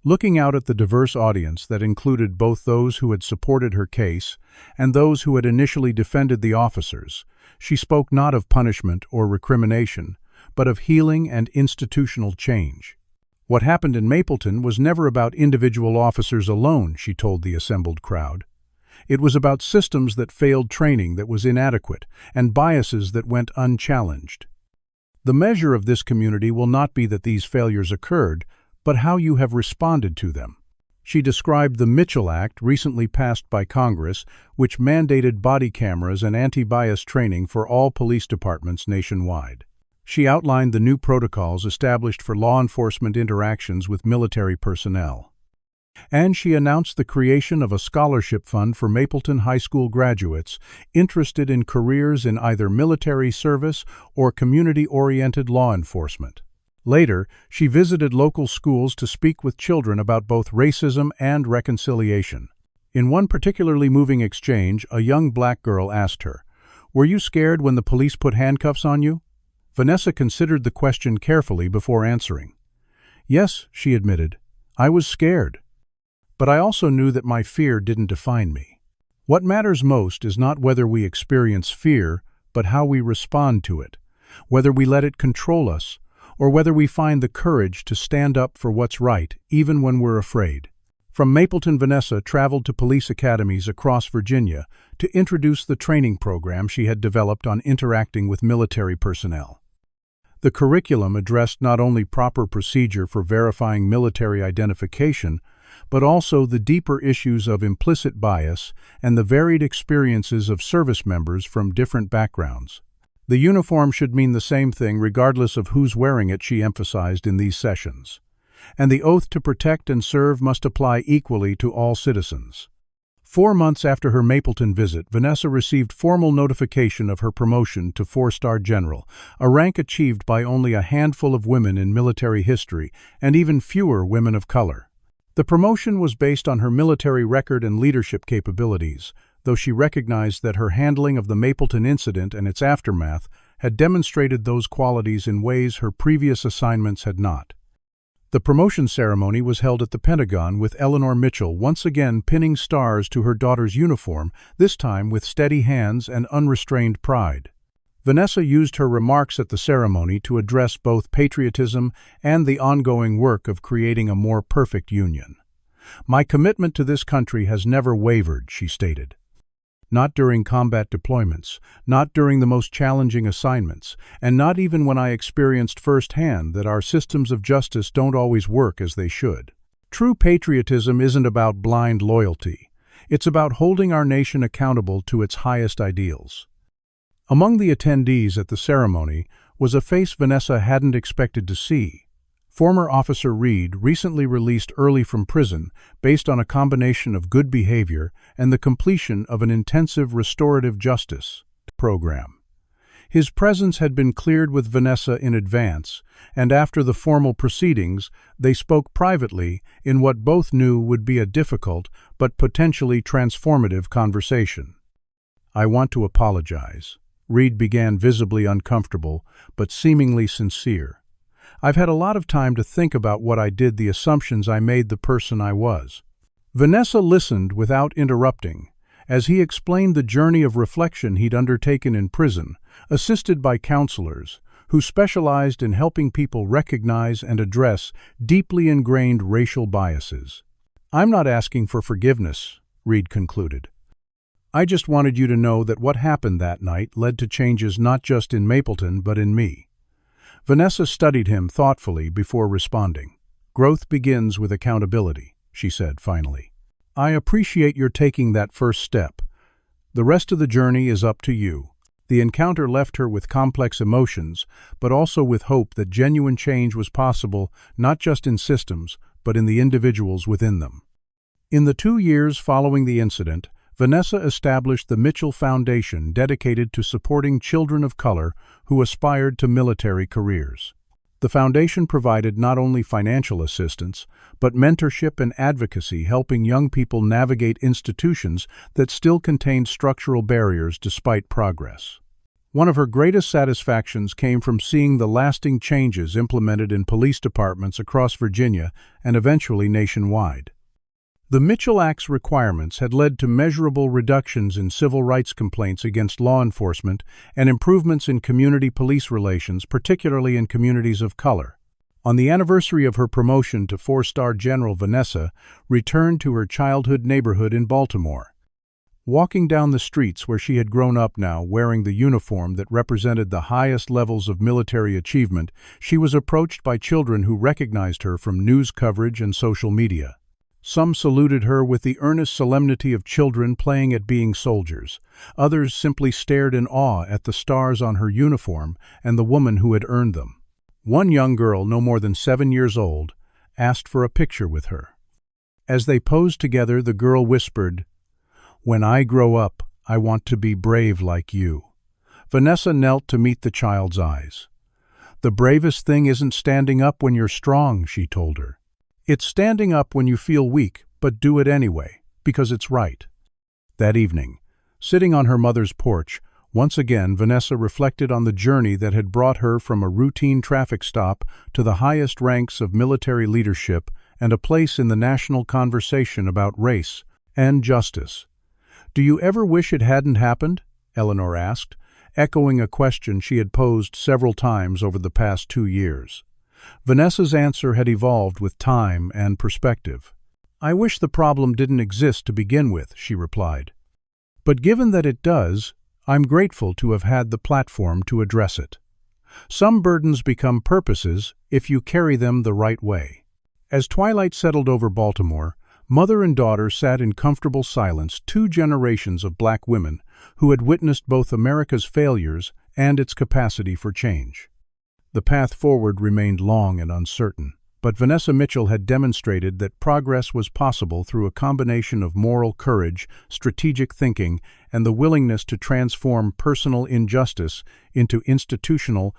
Looking out at the diverse audience that included both those who had supported her case and those who had initially defended the officers, she spoke not of punishment or recrimination, but of healing and institutional change. What happened in Mapleton was never about individual officers alone, she told the assembled crowd. It was about systems that failed, training that was inadequate, and biases that went unchallenged. The measure of this community will not be that these failures occurred, but how you have responded to them. She described the Mitchell Act, recently passed by Congress, which mandated body cameras and anti-bias training for all police departments nationwide. She outlined the new protocols established for law enforcement interactions with military personnel. And she announced the creation of a scholarship fund for Mapleton High School graduates interested in careers in either military service or community-oriented law enforcement. Later, she visited local schools to speak with children about both racism and reconciliation. In one particularly moving exchange, a young black girl asked her, "Were you scared when the police put handcuffs on you?" Vanessa considered the question carefully before answering. Yes, she admitted, I was scared. But I also knew that my fear didn't define me. What matters most is not whether we experience fear, but how we respond to it, whether we let it control us, or whether we find the courage to stand up for what's right, even when we're afraid. From Mapleton, Vanessa traveled to police academies across Virginia to introduce the training program she had developed on interacting with military personnel. The curriculum addressed not only proper procedure for verifying military identification, but also the deeper issues of implicit bias and the varied experiences of service members from different backgrounds. The uniform should mean the same thing regardless of who's wearing it, she emphasized in these sessions. And the oath to protect and serve must apply equally to all citizens. 4 months after her Mapleton visit, Vanessa received formal notification of her promotion to 4-star general, a rank achieved by only a handful of women in military history and even fewer women of color. The promotion was based on her military record and leadership capabilities, though she recognized that her handling of the Mapleton incident and its aftermath had demonstrated those qualities in ways her previous assignments had not. The promotion ceremony was held at the Pentagon, with Eleanor Mitchell once again pinning stars to her daughter's uniform, this time with steady hands and unrestrained pride. Vanessa used her remarks at the ceremony to address both patriotism and the ongoing work of creating a more perfect union. My commitment to this country has never wavered, she stated. Not during combat deployments, not during the most challenging assignments, and not even when I experienced firsthand that our systems of justice don't always work as they should. True patriotism isn't about blind loyalty. It's about holding our nation accountable to its highest ideals. Among the attendees at the ceremony was a face Vanessa hadn't expected to see. Former Officer Reed, recently released early from prison based on a combination of good behavior and the completion of an intensive restorative justice program. His presence had been cleared with Vanessa in advance, and after the formal proceedings, they spoke privately in what both knew would be a difficult but potentially transformative conversation. I want to apologize. Reed began, visibly uncomfortable, but seemingly sincere. I've had a lot of time to think about what I did, the assumptions I made, the person I was. Vanessa listened without interrupting, as he explained the journey of reflection he'd undertaken in prison, assisted by counselors who specialized in helping people recognize and address deeply ingrained racial biases. I'm not asking for forgiveness, Reed concluded. I just wanted you to know that what happened that night led to changes not just in Mapleton but in me. Vanessa studied him thoughtfully before responding. Growth begins with accountability, she said finally. I appreciate your taking that first step. The rest of the journey is up to you. The encounter left her with complex emotions, but also with hope that genuine change was possible, not just in systems, but in the individuals within them. In the 2 years following the incident, Vanessa established the Mitchell Foundation, dedicated to supporting children of color who aspired to military careers. The foundation provided not only financial assistance, but mentorship and advocacy, helping young people navigate institutions that still contained structural barriers despite progress. One of her greatest satisfactions came from seeing the lasting changes implemented in police departments across Virginia and eventually nationwide. The Mitchell Act's requirements had led to measurable reductions in civil rights complaints against law enforcement and improvements in community police relations, particularly in communities of color. On the anniversary of her promotion to 4-star general, Vanessa returned to her childhood neighborhood in Baltimore. Walking down the streets where she had grown up, now wearing the uniform that represented the highest levels of military achievement, she was approached by children who recognized her from news coverage and social media. Some saluted her with the earnest solemnity of children playing at being soldiers. Others simply stared in awe at the stars on her uniform and the woman who had earned them. One young girl, no more than 7 years old, asked for a picture with her. As they posed together, the girl whispered, "When I grow up, I want to be brave like you." Vanessa knelt to meet the child's eyes. "The bravest thing isn't standing up when you're strong," she told her. "It's standing up when you feel weak, but do it anyway, because it's right." That evening, sitting on her mother's porch, Once again, Vanessa reflected on the journey that had brought her from a routine traffic stop to the highest ranks of military leadership and a place in the national conversation about race and justice. "Do you ever wish it hadn't happened?" Eleanor asked, echoing a question she had posed several times over the past 2 years. Vanessa's answer had evolved with time and perspective. "I wish the problem didn't exist to begin with," she replied. "But given that it does, I'm grateful to have had the platform to address it. Some burdens become purposes if you carry them the right way." As twilight settled over Baltimore, mother and daughter sat in comfortable silence, 2 generations of black women who had witnessed both America's failures and its capacity for change. The path forward remained long and uncertain, but Vanessa Mitchell had demonstrated that progress was possible through a combination of moral courage, strategic thinking, and the willingness to transform personal injustice into institutional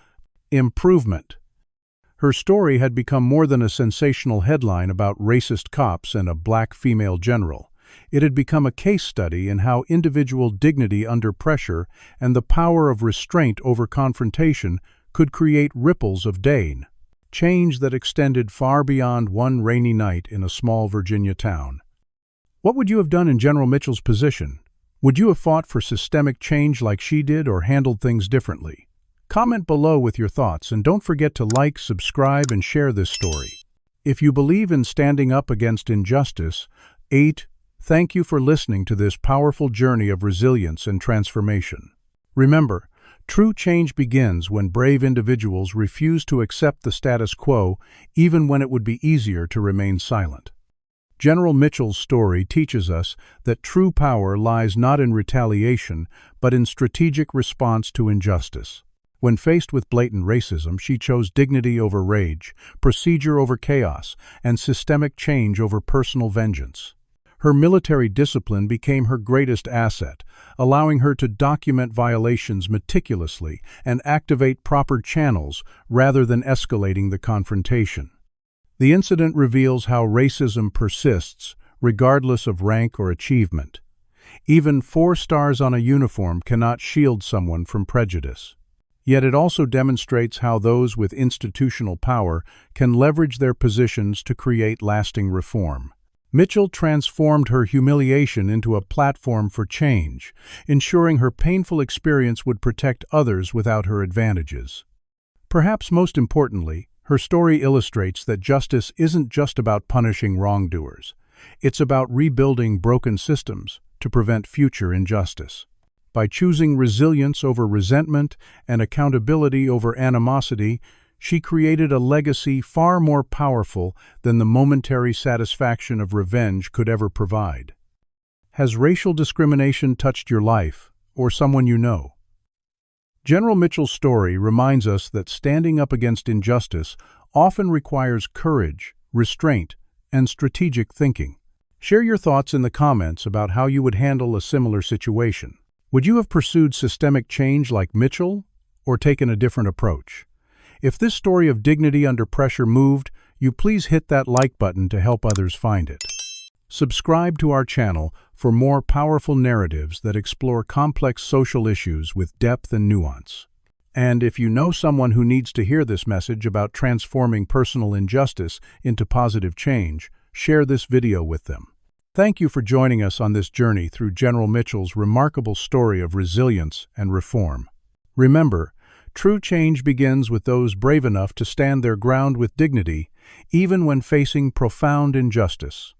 improvement. Her story had become more than a sensational headline about racist cops and a black female general. It had become a case study in how individual dignity under pressure and the power of restraint over confrontation could create ripples of change that extended far beyond one rainy night in a small Virginia town. What would you have done in General Mitchell's position? Would you have fought for systemic change like she did or handled things differently? Comment below with your thoughts, and don't forget to like, subscribe, and share this story. If you believe in standing up against injustice, thank you for listening to this powerful journey of resilience and transformation. Remember, true change begins when brave individuals refuse to accept the status quo, even when it would be easier to remain silent. General Mitchell's story teaches us that true power lies not in retaliation, but in strategic response to injustice. When faced with blatant racism, she chose dignity over rage, procedure over chaos, and systemic change over personal vengeance. Her military discipline became her greatest asset, allowing her to document violations meticulously and activate proper channels rather than escalating the confrontation. The incident reveals how racism persists, regardless of rank or achievement. Even 4 stars on a uniform cannot shield someone from prejudice. Yet it also demonstrates how those with institutional power can leverage their positions to create lasting reform. Mitchell transformed her humiliation into a platform for change, ensuring her painful experience would protect others without her advantages. Perhaps most importantly, her story illustrates that justice isn't just about punishing wrongdoers. It's about rebuilding broken systems to prevent future injustice. By choosing resilience over resentment and accountability over animosity, she created a legacy far more powerful than the momentary satisfaction of revenge could ever provide. Has racial discrimination touched your life, or someone you know? General Mitchell's story reminds us that standing up against injustice often requires courage, restraint, and strategic thinking. Share your thoughts in the comments about how you would handle a similar situation. Would you have pursued systemic change like Mitchell, or taken a different approach? If this story of dignity under pressure moved you, please hit that like button to help others find it. Subscribe to our channel for more powerful narratives that explore complex social issues with depth and nuance. And if you know someone who needs to hear this message about transforming personal injustice into positive change, share this video with them. Thank you for joining us on this journey through General Mitchell's remarkable story of resilience and reform. Remember, true change begins with those brave enough to stand their ground with dignity, even when facing profound injustice.